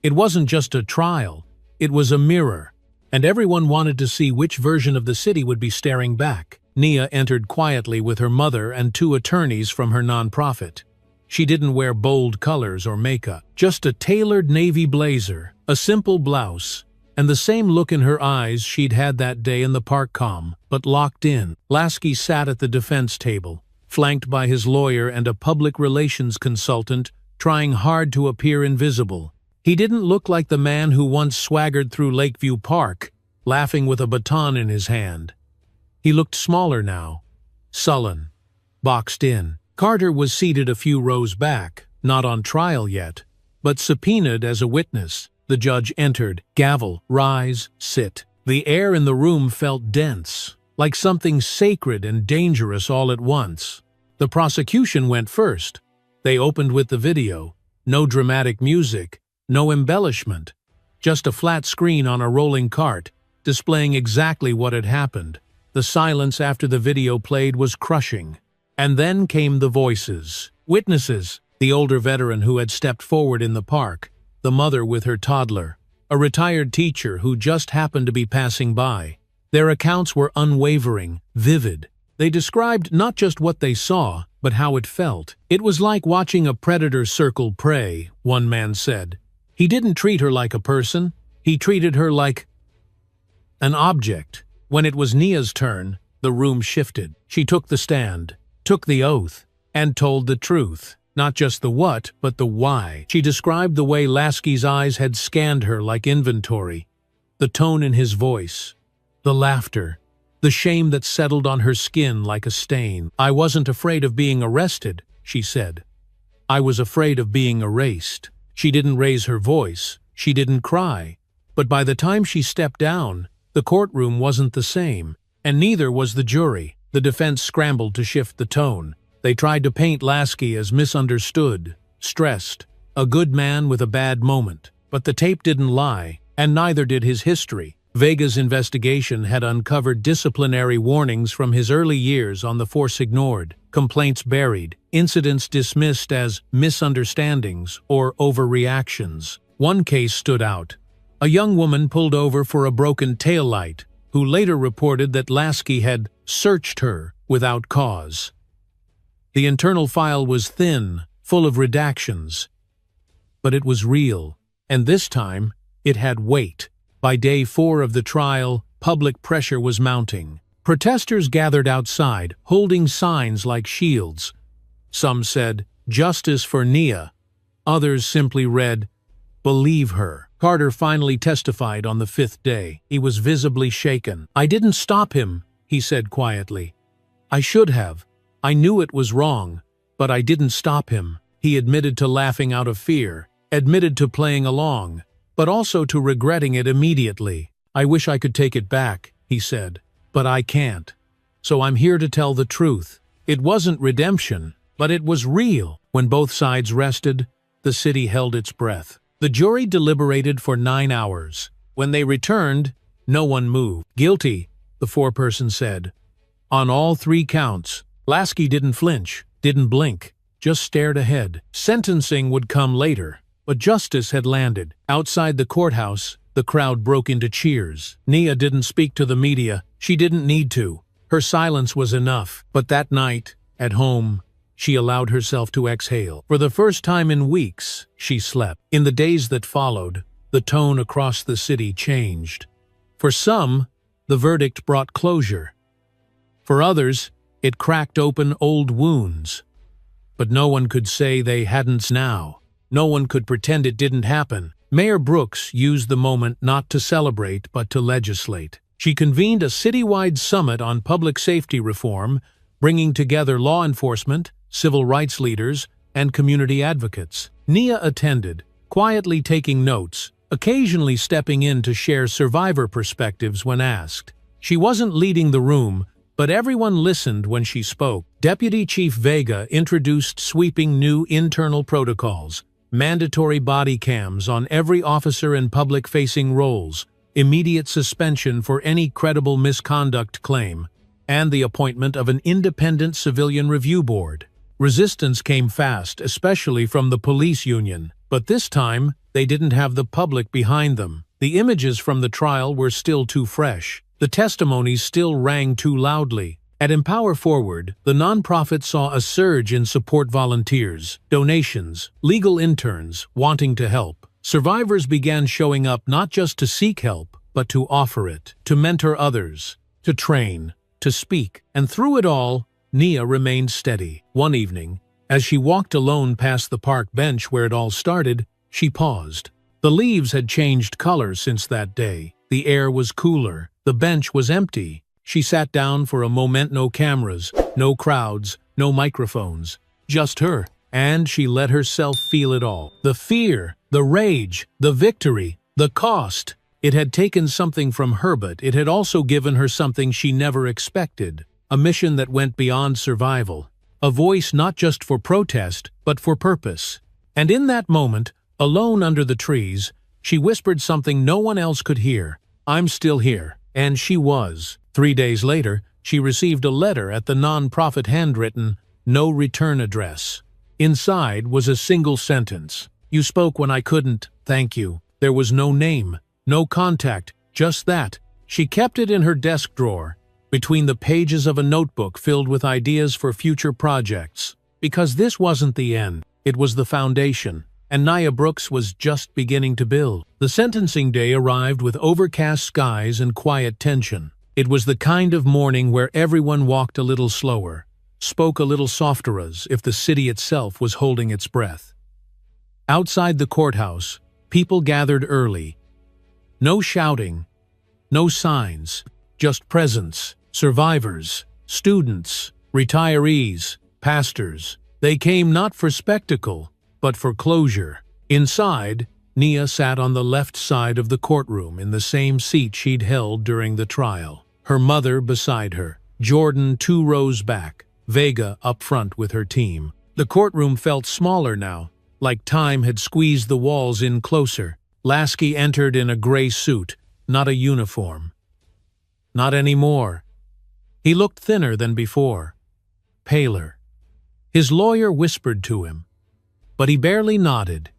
It wasn't just a trial, it was a mirror, and everyone wanted to see which version of the city would be staring back. Nia entered quietly with her mother and 2 attorneys from her nonprofit. She didn't wear bold colors or makeup, just a tailored navy blazer, a simple blouse, and the same look in her eyes she'd had that day in the park, calm, but locked in. Lasky sat at the defense table, flanked by his lawyer and a public relations consultant, trying hard to appear invisible. He didn't look like the man who once swaggered through Lakeview Park, laughing with a baton in his hand. He looked smaller now, sullen, boxed in. Carter was seated a few rows back, not on trial yet, but subpoenaed as a witness. The judge entered. Gavel, rise, sit. The air in the room felt dense, like something sacred and dangerous all at once. The prosecution went first. They opened with the video. No dramatic music, no embellishment, just a flat screen on a rolling cart, displaying exactly what had happened. The silence after the video played was crushing. And then came the voices. Witnesses, the older veteran who had stepped forward in the park, the mother with her toddler, a retired teacher who just happened to be passing by. Their accounts were unwavering, vivid. They described not just what they saw, but how it felt. It was like watching a predator circle prey, one man said. He didn't treat her like a person, he treated her like an object. When it was Nia's turn, the room shifted. She took the stand, took the oath, and told the truth. Not just the what, but the why. She described the way Lasky's eyes had scanned her like inventory, the tone in his voice, the laughter, the shame that settled on her skin like a stain. "I wasn't afraid of being arrested," she said. "I was afraid of being erased." She didn't raise her voice, she didn't cry, but by the time she stepped down, the courtroom wasn't the same, and neither was the jury. The defense scrambled to shift the tone. They tried to paint Lasky as misunderstood, stressed, a good man with a bad moment. But the tape didn't lie, and neither did his history. Vega's investigation had uncovered disciplinary warnings from his early years on the force ignored, complaints buried, incidents dismissed as misunderstandings or overreactions. One case stood out. A young woman pulled over for a broken taillight, who later reported that Lasky had searched her without cause. The internal file was thin, full of redactions. But it was real, and this time, it had weight. By day 4 of the trial, public pressure was mounting. Protesters gathered outside, holding signs like shields. Some said, "Justice for Nia." Others simply read, "Believe her." Carter finally testified on the 5th day. He was visibly shaken. "I didn't stop him," he said quietly. "I should have. I knew it was wrong, but I didn't stop him." He admitted to laughing out of fear, admitted to playing along, but also to regretting it immediately. "I wish I could take it back," he said, "but I can't. So I'm here to tell the truth. It wasn't redemption, but it was real." When both sides rested, the city held its breath. The jury deliberated for 9 hours. When they returned, no one moved. "Guilty," the foreperson said. On all 3 counts. Lasky didn't flinch, didn't blink, just stared ahead. Sentencing would come later, but justice had landed. Outside the courthouse, the crowd broke into cheers. Nia didn't speak to the media. She didn't need to. Her silence was enough. But that night, at home, she allowed herself to exhale. For the first time in weeks, she slept. In the days that followed, the tone across the city changed. For some, the verdict brought closure. For others, it cracked open old wounds. But no one could say they hadn't now. No one could pretend it didn't happen. Mayor Brooks used the moment not to celebrate but to legislate. She convened a citywide summit on public safety reform, bringing together law enforcement, civil rights leaders, and community advocates. Nia attended, quietly taking notes, occasionally stepping in to share survivor perspectives when asked. She wasn't leading the room, but everyone listened when she spoke. Deputy Chief Vega introduced sweeping new internal protocols, mandatory body cams on every officer in public-facing roles, immediate suspension for any credible misconduct claim, and the appointment of an independent civilian review board. Resistance came fast, especially from the police union, but this time they didn't have the public behind them. The images from the trial were still too fresh. The testimonies still rang too loudly. At Empower Forward, the nonprofit saw a surge in support volunteers, donations, legal interns wanting to help. Survivors began showing up not just to seek help, but to offer it, to mentor others, to train, to speak. And through it all, Nia remained steady. One evening, as she walked alone past the park bench where it all started, she paused. The leaves had changed color since that day. The air was cooler. The bench was empty. She sat down for a moment. No cameras, no crowds, no microphones. Just her. And she let herself feel it all. The fear, the rage, the victory, the cost. It had taken something from her, but it had also given her something she never expected. A mission that went beyond survival. A voice not just for protest, but for purpose. And in that moment, alone under the trees, she whispered something no one else could hear. "I'm still here." And she was. 3 days later, she received a letter at the nonprofit handwritten, "No return address." Inside was a single sentence. "You spoke when I couldn't, thank you." There was no name, no contact, just that. She kept it in her desk drawer, between the pages of a notebook filled with ideas for future projects. Because this wasn't the end, it was the foundation. And Nia Brooks was just beginning to build. The sentencing day arrived with overcast skies and quiet tension. It was the kind of morning where everyone walked a little slower, spoke a little softer as if the city itself was holding its breath. Outside the courthouse, people gathered early. No shouting, no signs, just presence, survivors, students, retirees, pastors. They came not for spectacle, but for closure. Inside, Nia sat on the left side of the courtroom in the same seat she'd held during the trial. Her mother beside her, Jordan 2 rows back, Vega up front with her team. The courtroom felt smaller now, like time had squeezed the walls in closer. Lasky entered in a gray suit, not a uniform. Not anymore. He looked thinner than before, paler. His lawyer whispered to him, but he barely nodded.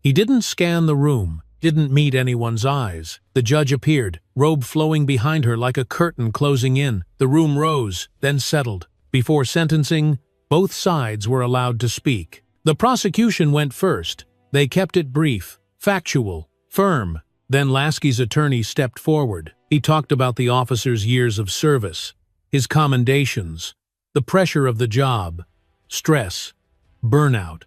He didn't scan the room, didn't meet anyone's eyes. The judge appeared, robe flowing behind her like a curtain closing in. The room rose, then settled. Before sentencing, both sides were allowed to speak. The prosecution went first. They kept it brief, factual, firm. Then Lasky's attorney stepped forward. He talked about the officer's years of service, his commendations, the pressure of the job, stress, burnout,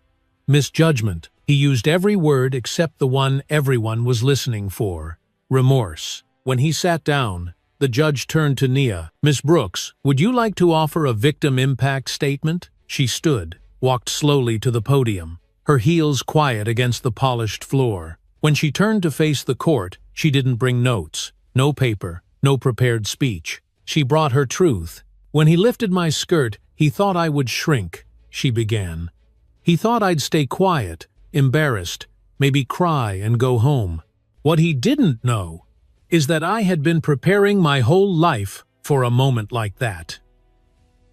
misjudgment. He used every word except the one everyone was listening for: remorse. When he sat down, the judge turned to Nia. "Miss Brooks, would you like to offer a victim impact statement?" She stood, walked slowly to the podium, her heels quiet against the polished floor. When she turned to face the court, she didn't bring notes, no paper, no prepared speech. She brought her truth. "When he lifted my skirt, he thought I would shrink," she began. "He thought I'd stay quiet, embarrassed, maybe cry and go home. What he didn't know is that I had been preparing my whole life for a moment like that.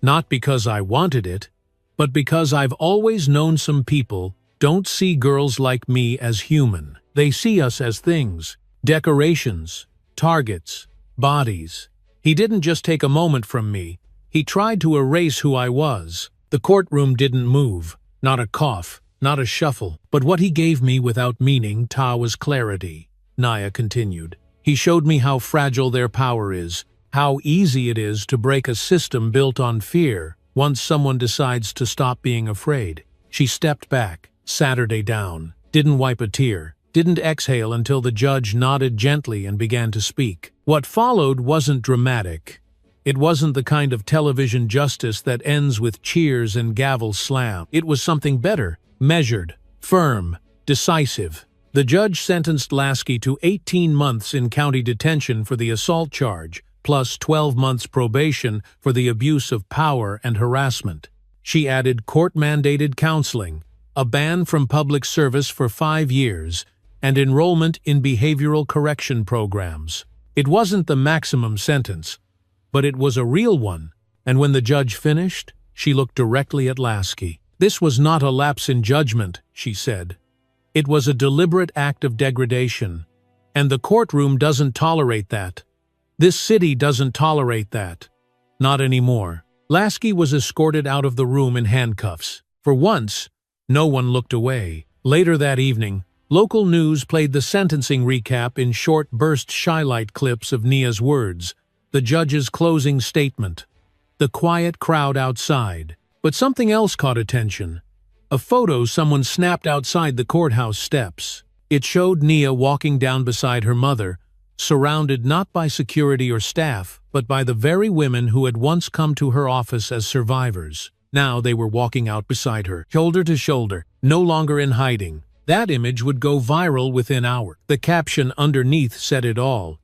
Not because I wanted it, but because I've always known some people don't see girls like me as human. They see us as things, decorations, targets, bodies. He didn't just take a moment from me. He tried to erase who I was." The courtroom didn't move, not a cough, not a shuffle. "But what he gave me without meaning was clarity," Nia continued. "He showed me how fragile their power is, how easy it is to break a system built on fear once someone decides to stop being afraid." She stepped back, Saturday down, didn't wipe a tear, didn't exhale until the judge nodded gently and began to speak. What followed wasn't dramatic. It wasn't the kind of television justice that ends with cheers and gavel slam. It was something better, measured, firm, decisive. The judge sentenced Lasky to 18 months in county detention for the assault charge, plus 12 months probation for the abuse of power and harassment. She added court-mandated counseling, a ban from public service for 5 years, and enrollment in behavioral correction programs. It wasn't the maximum sentence, but it was a real one, and when the judge finished, she looked directly at Lasky. "This was not a lapse in judgment," she said. "It was a deliberate act of degradation, and the courtroom doesn't tolerate that. This city doesn't tolerate that. Not anymore." Lasky was escorted out of the room in handcuffs. For once, no one looked away. Later that evening, local news played the sentencing recap in short burst highlight clips of Nia's words, the judge's closing statement, the quiet crowd outside. But something else caught attention. A photo someone snapped outside the courthouse steps. It showed Nia walking down beside her mother, surrounded not by security or staff, but by the very women who had once come to her office as survivors. Now they were walking out beside her, shoulder to shoulder, no longer in hiding. That image would go viral within hours. The caption underneath said it all.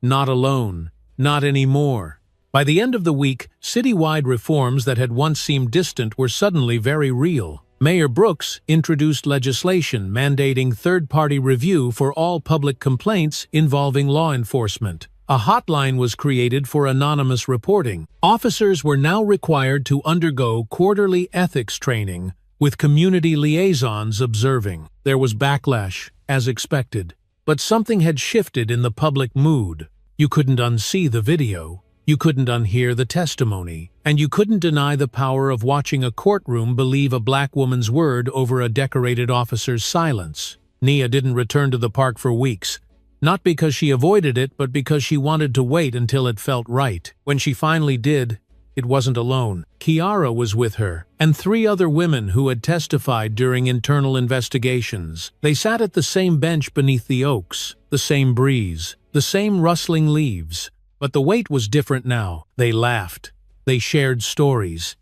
"Not alone. Not anymore." By the end of the week, citywide reforms that had once seemed distant were suddenly very real. Mayor Brooks introduced legislation mandating third-party review for all public complaints involving law enforcement. A hotline was created for anonymous reporting. Officers were now required to undergo quarterly ethics training, with community liaisons observing. There was backlash, as expected, but something had shifted in the public mood. You couldn't unsee the video, you couldn't unhear the testimony, and you couldn't deny the power of watching a courtroom believe a black woman's word over a decorated officer's silence. Nia didn't return to the park for weeks, not because she avoided it, but because she wanted to wait until it felt right. When she finally did, it wasn't alone. Kiara was with her, and 3 other women who had testified during internal investigations. They sat at the same bench beneath the oaks, the same breeze, the same rustling leaves. But the weight was different now. They laughed. They shared stories.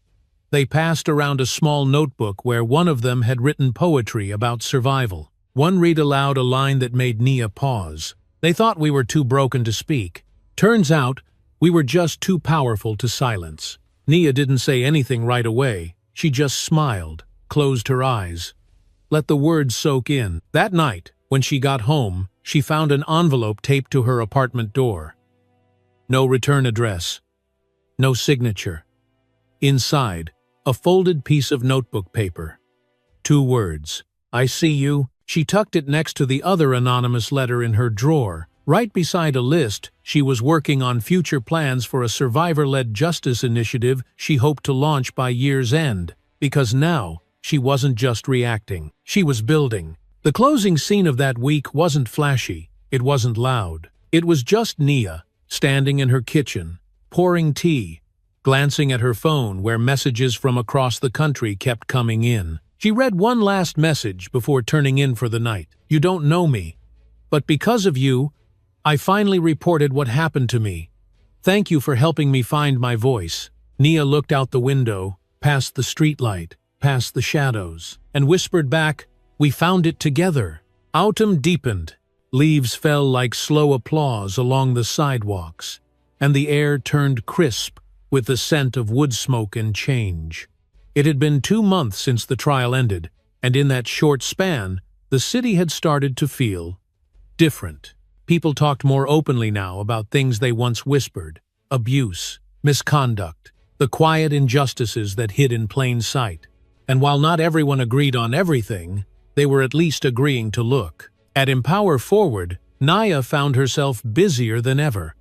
They passed around a small notebook where one of them had written poetry about survival. One read aloud a line that made Nia pause. They thought we were too broken to speak. Turns out, we were just too powerful to silence. Nia didn't say anything right away. She just smiled, closed her eyes. Let the words soak in. That night, when she got home, she found an envelope taped to her apartment door. No return address. No signature. Inside, a folded piece of notebook paper. 2 words. I see you. She tucked it next to the other anonymous letter in her drawer, right beside a list she was working on future plans for a survivor-led justice initiative she hoped to launch by year's end. Because now, she wasn't just reacting. She was building. The closing scene of that week wasn't flashy. It wasn't loud. It was just Nia, standing in her kitchen, pouring tea, glancing at her phone where messages from across the country kept coming in. She read one last message before turning in for the night. You don't know me, but because of you, I finally reported what happened to me. Thank you for helping me find my voice. Nia looked out the window, past the streetlight, past the shadows, and whispered back, we found it together. Autumn deepened. Leaves fell like slow applause along the sidewalks, and the air turned crisp with the scent of wood smoke and change. It had been 2 months since the trial ended, and in that short span, the city had started to feel different. People talked more openly now about things they once whispered: abuse, misconduct, the quiet injustices that hid in plain sight. And while not everyone agreed on everything, they were at least agreeing to look. At Empower Forward, Nia found herself busier than ever.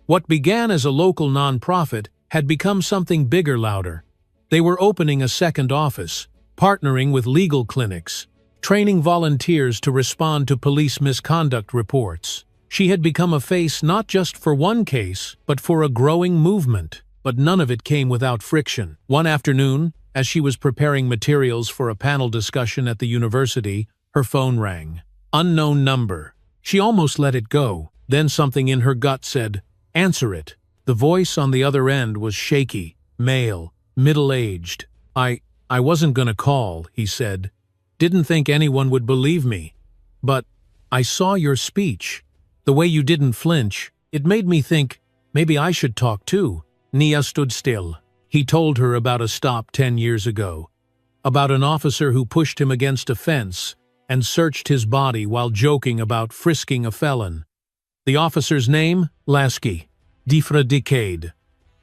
What began as a local nonprofit had become something bigger, louder. They were opening a second office, partnering with legal clinics, training volunteers to respond to police misconduct reports. She had become a face not just for one case, but for a growing movement. But none of it came without friction. One afternoon, as she was preparing materials for a panel discussion at the university, her phone rang. Unknown number. She almost let it go. Then something in her gut said, answer it. The voice on the other end was shaky, male, middle-aged. I wasn't gonna call, he said. Didn't think anyone would believe me. But I saw your speech. The way you didn't flinch, it made me think, maybe I should talk too. Nia stood still. He told her about a stop 10 years ago. About an officer who pushed him against a fence and searched his body while joking about frisking a felon. The officer's name? Lasky. Difra Decade.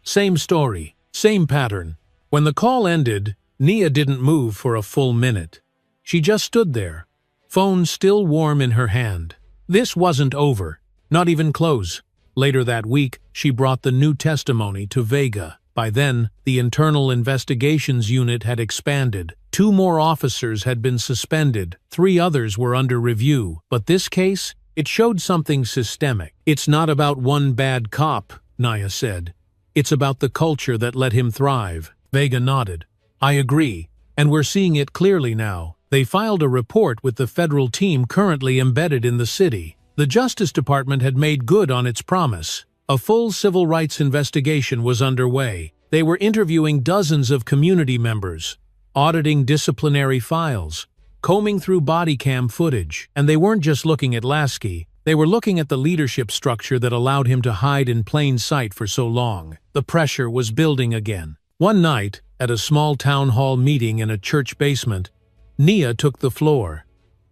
Same story, same pattern. When the call ended, Nia didn't move for a full minute. She just stood there, phone still warm in her hand. This wasn't over, not even close. Later that week, she brought the new testimony to Vega. By then, the Internal Investigations Unit had expanded. 2 more officers had been suspended, 3 others were under review. But this case, it showed something systemic. It's not about one bad cop, Nia said. It's about the culture that let him thrive. Vega nodded. I agree, and we're seeing it clearly now. They filed a report with the federal team currently embedded in the city. The Justice Department had made good on its promise. A full civil rights investigation was underway. They were interviewing dozens of community members, auditing disciplinary files, combing through body cam footage. And they weren't just looking at Lasky. They were looking at the leadership structure that allowed him to hide in plain sight for so long. The pressure was building again. One night, at a small town hall meeting in a church basement, Nia took the floor.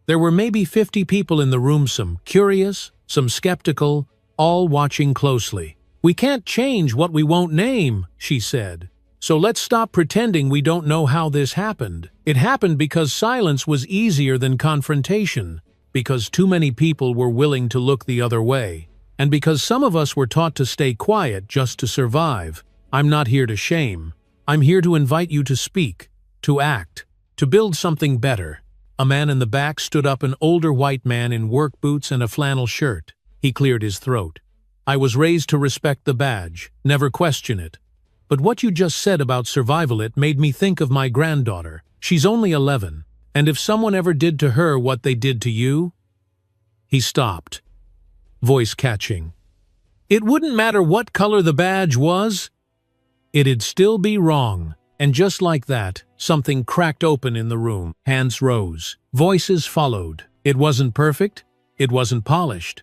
There were maybe 50 people in the room, some curious, some skeptical, all watching closely. We can't change what we won't name, she said. So let's stop pretending we don't know how this happened. It happened because silence was easier than confrontation, because too many people were willing to look the other way, and because some of us were taught to stay quiet just to survive. I'm not here to shame. I'm here to invite you to speak, to act, to build something better. A man in the back stood up, an older white man in work boots and a flannel shirt. He cleared his throat. I was raised to respect the badge, never question it. But what you just said about survival, it made me think of my granddaughter. She's only 11. And if someone ever did to her what they did to you?" He stopped, voice catching. "It wouldn't matter what color the badge was. It'd still be wrong." And just like that, something cracked open in the room. Hands rose. Voices followed. It wasn't perfect. It wasn't polished.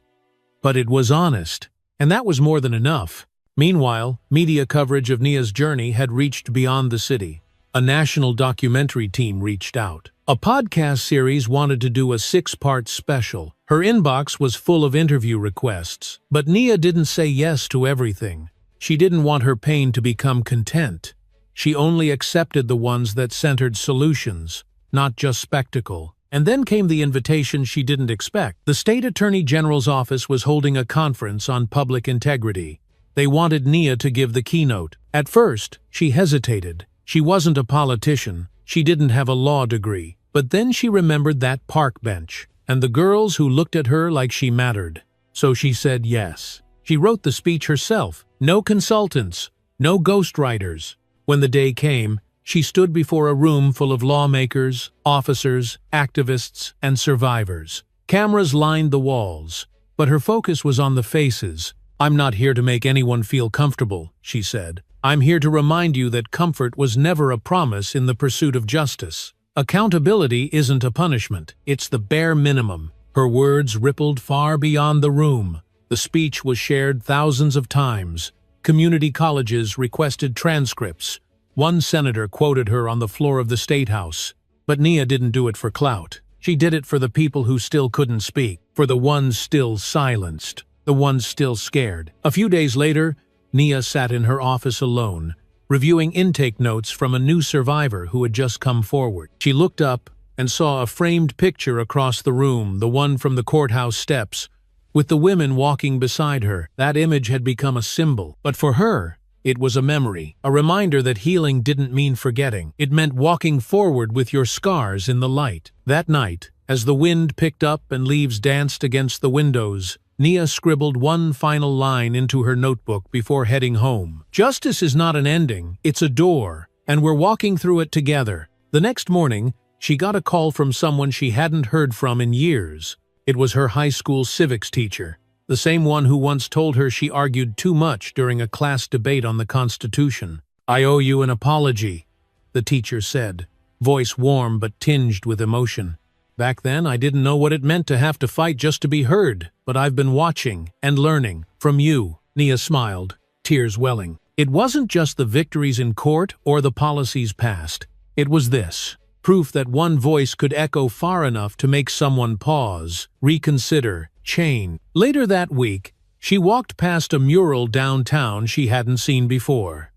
But it was honest. And that was more than enough. Meanwhile, media coverage of Nia's journey had reached beyond the city. A national documentary team reached out. A podcast series wanted to do a 6-part special. Her inbox was full of interview requests. But Nia didn't say yes to everything. She didn't want her pain to become content. She only accepted the ones that centered solutions, not just spectacle. And then came the invitation she didn't expect. The State Attorney General's office was holding a conference on public integrity. They wanted Nia to give the keynote. At first, she hesitated. She wasn't a politician. She didn't have a law degree. But then she remembered that park bench, and the girls who looked at her like she mattered. So she said yes. She wrote the speech herself. No consultants, no ghostwriters. When the day came, she stood before a room full of lawmakers, officers, activists, and survivors. Cameras lined the walls, but her focus was on the faces. "I'm not here to make anyone feel comfortable," she said. "I'm here to remind you that comfort was never a promise in the pursuit of justice. Accountability isn't a punishment, it's the bare minimum." Her words rippled far beyond the room. The speech was shared thousands of times. Community colleges requested transcripts. One senator quoted her on the floor of the State House. But Nia didn't do it for clout. She did it for the people who still couldn't speak, for the ones still silenced, the ones still scared. A few days later, Nia sat in her office alone, reviewing intake notes from a new survivor who had just come forward. She looked up and saw a framed picture across the room, the one from the courthouse steps, with the women walking beside her. That image had become a symbol. But for her, it was a memory, a reminder that healing didn't mean forgetting. It meant walking forward with your scars in the light. That night, as the wind picked up and leaves danced against the windows, Nia scribbled one final line into her notebook before heading home. "Justice is not an ending, it's a door, and we're walking through it together." The next morning, she got a call from someone she hadn't heard from in years. It was her high school civics teacher, the same one who once told her she argued too much during a class debate on the Constitution. "I owe you an apology," the teacher said, voice warm but tinged with emotion. "Back then, I didn't know what it meant to have to fight just to be heard, but I've been watching and learning from you." Nia smiled, tears welling. It wasn't just the victories in court or the policies passed. It was this. Proof that one voice could echo far enough to make someone pause, reconsider, change. Later that week, she walked past a mural downtown she hadn't seen before.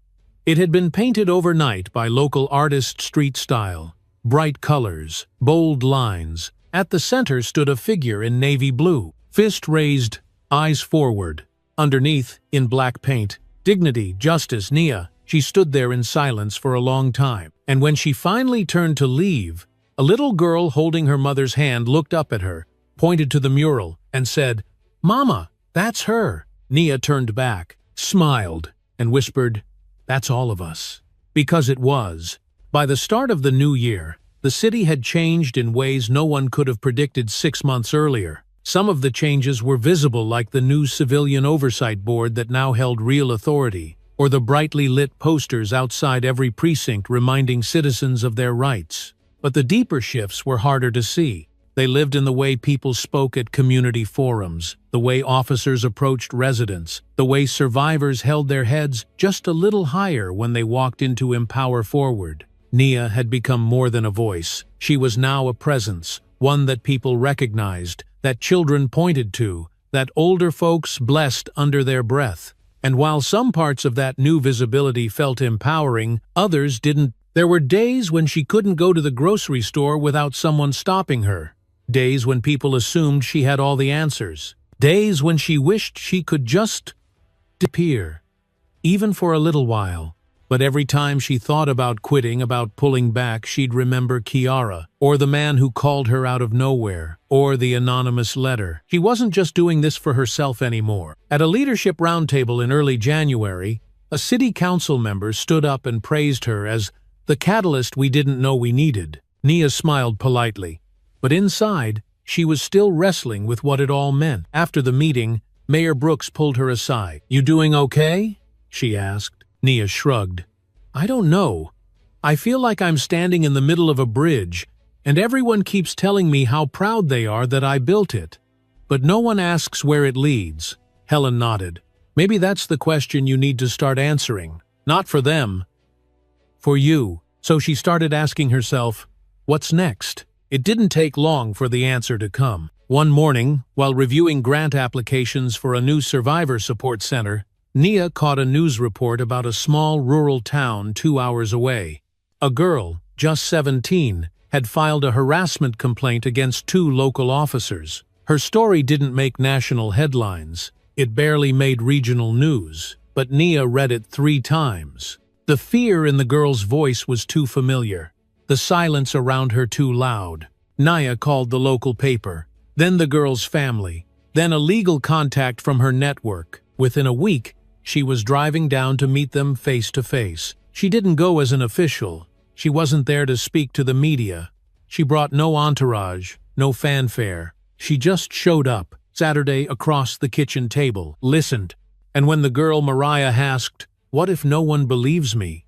It had been painted overnight by local artist street style. Bright colors, bold lines. At the center stood a figure in navy blue, fist raised, eyes forward. Underneath, in black paint, dignity, justice, Nia. She stood there in silence for a long time. And when she finally turned to leave, a little girl holding her mother's hand looked up at her, pointed to the mural, and said, "Mama, that's her." Nia turned back, smiled, and whispered, "That's all of us." Because it was. By the start of the new year, the city had changed in ways no one could have predicted 6 months earlier. Some of the changes were visible, like the new civilian oversight board that now held real authority, or the brightly lit posters outside every precinct reminding citizens of their rights. But the deeper shifts were harder to see. They lived in the way people spoke at community forums, the way officers approached residents, the way survivors held their heads just a little higher when they walked into Empower Forward. Nia had become more than a voice. She was now a presence, one that people recognized, that children pointed to, that older folks blessed under their breath. And while some parts of that new visibility felt empowering, others didn't. There were days when she couldn't go to the grocery store without someone stopping her. Days when people assumed she had all the answers. Days when she wished she could just disappear, even for a little while. But every time she thought about quitting, about pulling back, she'd remember Kiara, or the man who called her out of nowhere, or the anonymous letter. She wasn't just doing this for herself anymore. At a leadership roundtable in early January, A city council member stood up and praised her as the catalyst we didn't know we needed. Nia smiled politely, but inside, she was still wrestling with what it all meant. After the meeting, Mayor Brooks pulled her aside. "You doing okay?" she asked. Nia shrugged. "I don't know. I feel like I'm standing in the middle of a bridge, and everyone keeps telling me how proud they are that I built it. But no one asks where it leads." Helen nodded. "Maybe that's the question you need to start answering. Not for them. For you." So she started asking herself, what's next? It didn't take long for the answer to come. One morning, while reviewing grant applications for a new survivor support center, Nia caught a news report about a small rural town 2 hours away. A girl, just 17, had filed a harassment complaint against 2 local officers. Her story didn't make national headlines. It barely made regional news, but Nia read it 3 times. The fear in the girl's voice was too familiar. The silence around her too loud. Nia called the local paper, then the girl's family, then a legal contact from her network. Within a week, she was driving down to meet them face to face. She didn't go as an official. She wasn't there to speak to the media. She brought no entourage, no fanfare. She just showed up, Saturday across the kitchen table, listened. And when the girl Mariah asked, "What if no one believes me?"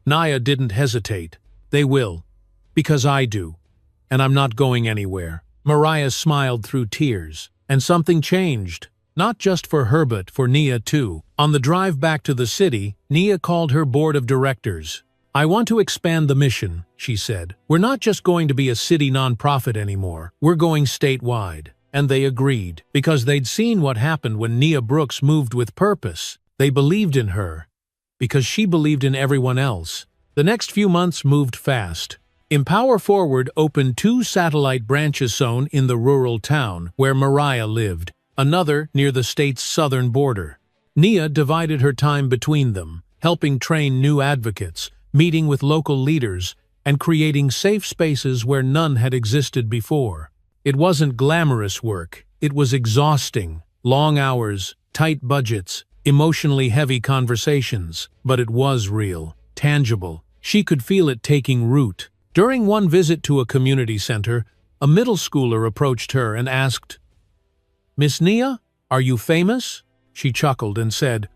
Nia didn't hesitate. "They will. Because I do. And I'm not going anywhere." Mariah smiled through tears. And something changed. Not just for her but for Nia too. On the drive back to the city, Nia called her board of directors. "I want to expand the mission," she said. "We're not just going to be a city nonprofit anymore. We're going statewide." And they agreed, because they'd seen what happened when Nia Brooks moved with purpose. They believed in her, because she believed in everyone else. The next few months moved fast. Empower Forward opened 2 satellite branches, sown in the rural town where Mariah lived, another near the state's southern border. Nia divided her time between them, helping train new advocates, meeting with local leaders, and creating safe spaces where none had existed before. It wasn't glamorous work. It was exhausting. Long hours, tight budgets, emotionally heavy conversations. But it was real, tangible. She could feel it taking root. During one visit to a community center, a middle schooler approached her and asked, "Miss Nia, are you famous?" She chuckled and said,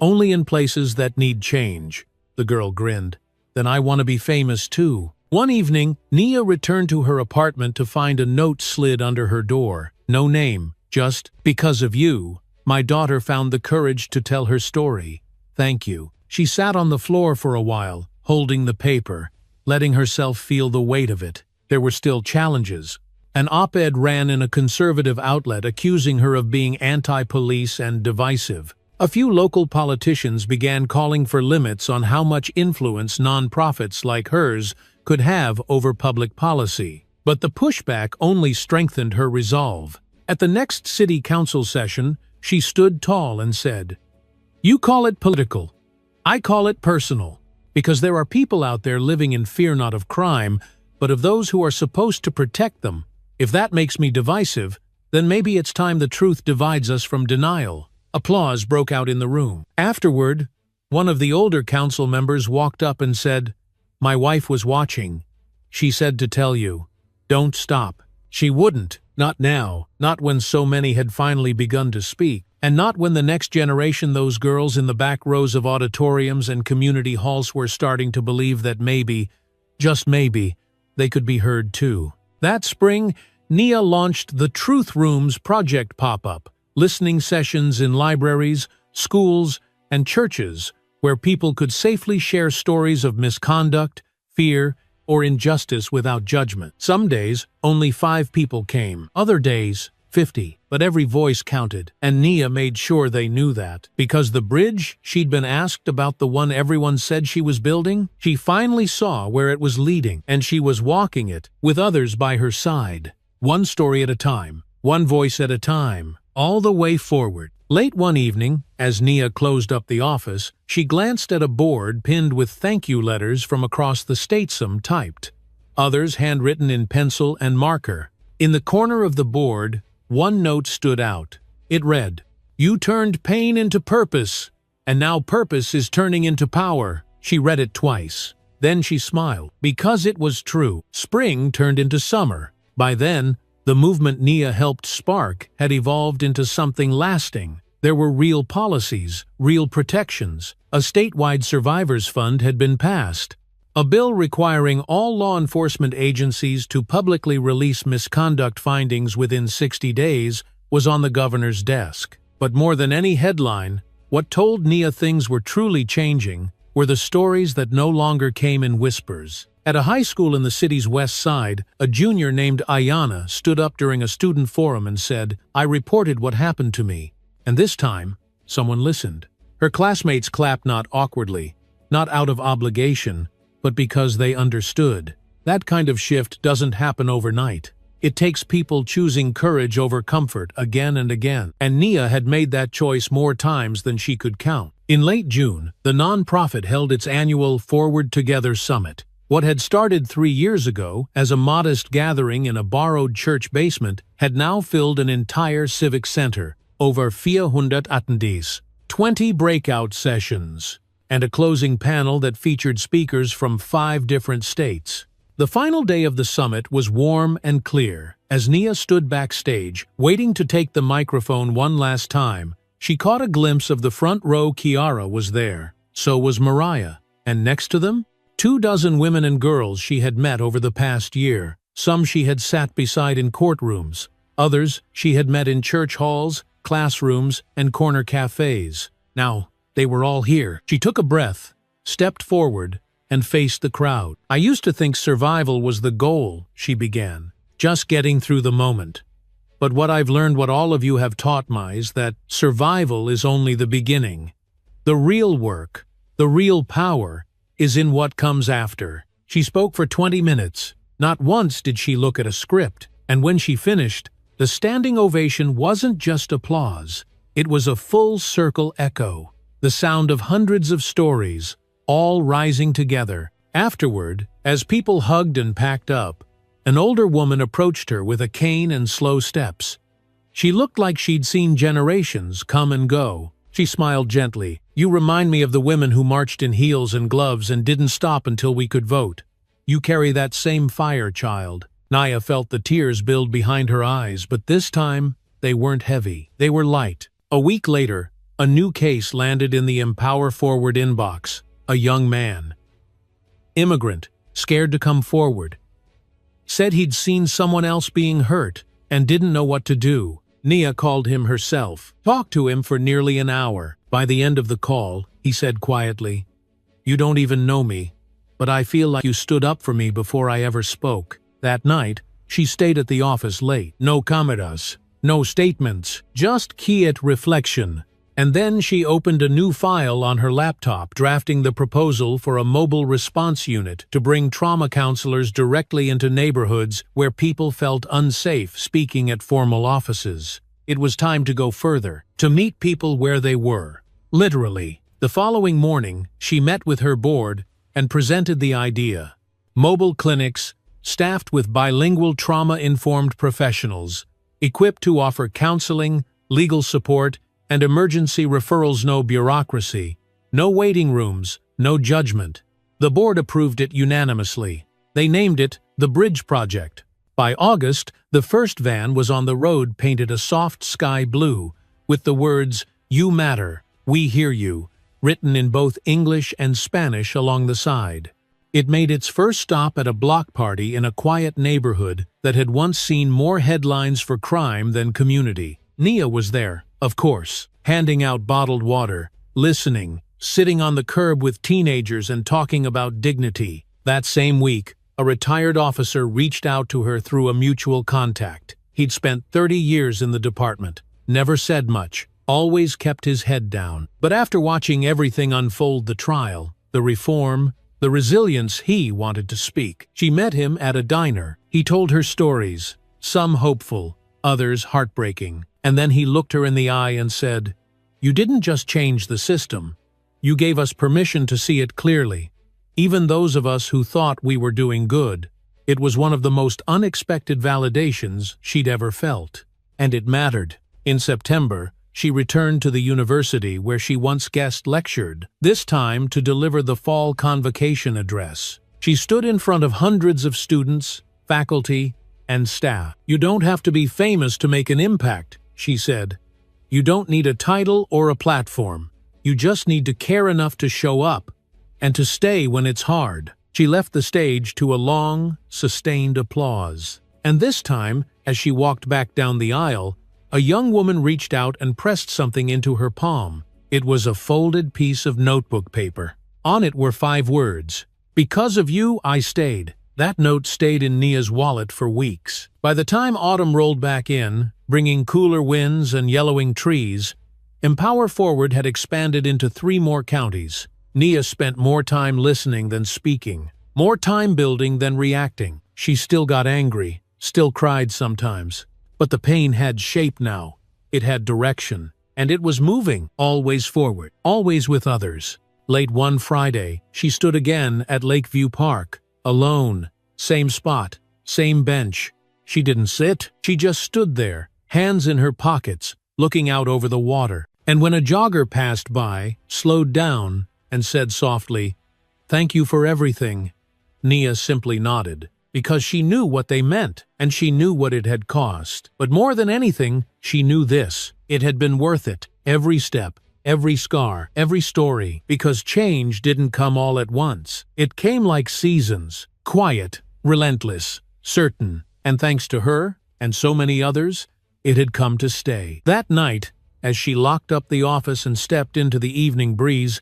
"Only in places that need change." The girl grinned. "Then I want to be famous too." One evening, Nia returned to her apartment to find a note slid under her door. No name, just, "Because of you, my daughter found the courage to tell her story. Thank you." She sat on the floor for a while, holding the paper, letting herself feel the weight of it. There were still challenges. An op-ed ran in a conservative outlet accusing her of being anti-police and divisive. A few local politicians began calling for limits on how much influence nonprofits like hers could have over public policy. But the pushback only strengthened her resolve. At the next city council session, she stood tall and said, "You call it political. I call it personal. Because there are people out there living in fear not of crime, but of those who are supposed to protect them. If that makes me divisive, then maybe it's time the truth divides us from denial." Applause broke out in the room. Afterward, one of the older council members walked up and said, "My wife was watching. She said to tell you, don't stop." She wouldn't, not now, not when so many had finally begun to speak, and not when the next generation, those girls in the back rows of auditoriums and community halls, were starting to believe that maybe, just maybe, they could be heard too. That spring, Nia launched the Truth Rooms Project pop-up, listening sessions in libraries, schools, and churches where people could safely share stories of misconduct, fear, or injustice without judgment. Some days, only 5 people came. Other days, 50. But every voice counted, and Nia made sure they knew that. Because the bridge she'd been asked about, the one everyone said she was building, she finally saw where it was leading, and she was walking it, with others by her side. One story at a time, one voice at a time, all the way forward. Late one evening, as Nia closed up the office, she glanced at a board pinned with thank you letters from across the state, some typed, others handwritten in pencil and marker. In the corner of the board, one note stood out. It read, "You turned pain into purpose, And now purpose is turning into power. She read it twice. Then she smiled, because it was true. Spring turned into summer. By then, the movement Nia helped spark had evolved into something lasting. There were real policies, real protections. A statewide survivors fund had been passed. A bill requiring all law enforcement agencies to publicly release misconduct findings within 60 days was on the governor's desk. But more than any headline, what told Nia things were truly changing were the stories that no longer came in whispers. At a high school in the city's west side, a junior named Ayana stood up during a student forum and said, "I reported what happened to me." And this time, someone listened. Her classmates clapped not awkwardly, not out of obligation, but because they understood. That kind of shift doesn't happen overnight. It takes people choosing courage over comfort again and again, and Nia had made that choice more times than she could count. In late June, the nonprofit held its annual Forward Together Summit. What had started 3 years ago as a modest gathering in a borrowed church basement had now filled an entire civic center, over 400 attendees, 20 breakout sessions, and a closing panel that featured speakers from 5 different states. The final day of the summit was warm and clear. As Nia stood backstage, waiting to take the microphone one last time, she caught a glimpse of the front row. Kiara was there. So was Mariah. And next to them, 24 women and girls she had met over the past year. Some she had sat beside in courtrooms. Others she had met in church halls, classrooms, and corner cafes. Now, they were all here. She took a breath, stepped forward, and faced the crowd. "I used to think survival was the goal," she began, "just getting through the moment. But what I've learned, what all of you have taught me, is that survival is only the beginning. The real work, the real power, is in what comes after." She spoke for 20 minutes. Not once did she look at a script, and when she finished, the standing ovation wasn't just applause. It was a full-circle echo, the sound of hundreds of stories, all rising together. Afterward, as people hugged and packed up, an older woman approached her with a cane and slow steps. She looked like she'd seen generations come and go. She smiled gently. "You remind me of the women who marched in heels and gloves and didn't stop until we could vote. You carry that same fire, child." Nia felt the tears build behind her eyes, but this time, they weren't heavy. They were light. A week later, a new case landed in the Empower Forward inbox. A young man, immigrant, scared to come forward, said he'd seen someone else being hurt and didn't know what to do. Nia called him herself, talked to him for nearly an hour. By the end of the call, he said quietly, "You don't even know me, but I feel like you stood up for me before I ever spoke." That night, she stayed at the office late. No cameras, no statements, just quiet reflection. And then she opened a new file on her laptop, drafting the proposal for a mobile response unit to bring trauma counselors directly into neighborhoods where people felt unsafe speaking at formal offices. It was time to go further, to meet people where they were. Literally. The following morning, she met with her board and presented the idea. Mobile clinics, staffed with bilingual trauma-informed professionals, equipped to offer counseling, legal support, and emergency referrals. No bureaucracy, no waiting rooms, no judgment. The board approved it unanimously. They named it the Bridge Project. By August, the first van was on the road, painted a soft sky blue, with the words, "You matter, we hear you," written in both English and Spanish along the side. It made its first stop at a block party in a quiet neighborhood that had once seen more headlines for crime than community. Nia was there, of course, handing out bottled water, listening, sitting on the curb with teenagers and talking about dignity. That same week, a retired officer reached out to her through a mutual contact. He'd spent 30 years in the department, never said much, always kept his head down. But after watching everything unfold, the trial, the reform, the resilience, he wanted to speak. She met him at a diner. He told her stories, some hopeful, others heartbreaking. And then he looked her in the eye and said, "You didn't just change the system. You gave us permission to see it clearly. Even those of us who thought we were doing good." It was one of the most unexpected validations she'd ever felt. And it mattered. In September, she returned to the university where she once guest lectured, this time to deliver the fall convocation address. She stood in front of hundreds of students, faculty, and staff. "You don't have to be famous to make an impact," she said. "You don't need a title or a platform. You just need to care enough to show up and to stay when it's hard." She left the stage to a long, sustained applause. And this time, as she walked back down the aisle, a young woman reached out and pressed something into her palm. It was a folded piece of notebook paper. On it were 5 words. "Because of you, I stayed." That note stayed in Nia's wallet for weeks. By the time autumn rolled back in, bringing cooler winds and yellowing trees, Empower Forward had expanded into 3 more counties. Nia spent more time listening than speaking, more time building than reacting. She still got angry, still cried sometimes. But the pain had shape now. It had direction. And it was moving, always forward, always with others. Late one Friday, she stood again at Lakeview Park, alone. Same spot, same bench. She didn't sit, she just stood there, hands in her pockets, looking out over the water. And when a jogger passed by, slowed down, and said softly, "Thank you for everything," Nia simply nodded, because she knew what they meant, and she knew what it had cost. But more than anything, she knew this. It had been worth it, every step, every scar, every story, because change didn't come all at once. It came like seasons, quiet, relentless, certain, and thanks to her, and so many others, it had come to stay. That night, as she locked up the office and stepped into the evening breeze,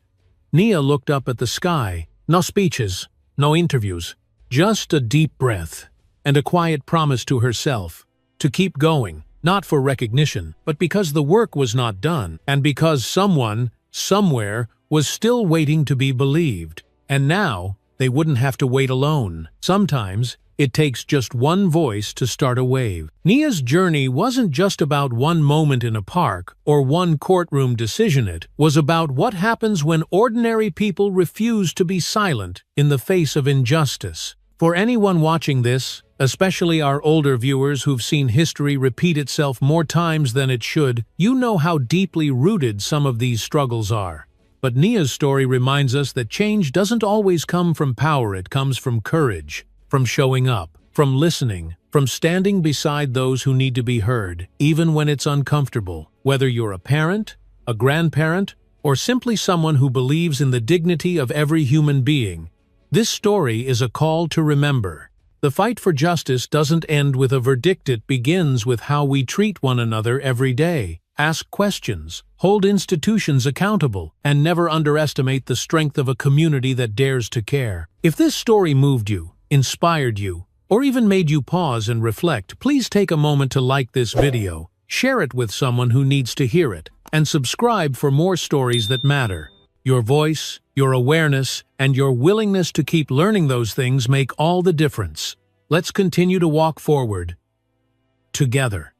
Nia looked up at the sky. No speeches, no interviews, just a deep breath, and a quiet promise to herself to keep going, not for recognition, but because the work was not done, and because someone, somewhere, was still waiting to be believed. And now, they wouldn't have to wait alone. Sometimes, it takes just one voice to start a wave. Nia's journey wasn't just about one moment in a park or one courtroom decision. It was about what happens when ordinary people refuse to be silent in the face of injustice. For anyone watching this, especially our older viewers who've seen history repeat itself more times than it should, you know how deeply rooted some of these struggles are. But Nia's story reminds us that change doesn't always come from power, it comes from courage. From showing up, from listening, from standing beside those who need to be heard, even when it's uncomfortable. Whether you're a parent, a grandparent, or simply someone who believes in the dignity of every human being, this story is a call to remember. The fight for justice doesn't end with a verdict, it begins with how we treat one another every day. Ask questions, hold institutions accountable, and never underestimate the strength of a community that dares to care. If this story moved you, inspired you, or even made you pause and reflect, please take a moment to like this video, share it with someone who needs to hear it, and subscribe for more stories that matter. Your voice, your awareness, and your willingness to keep learning those things make all the difference. Let's continue to walk forward together.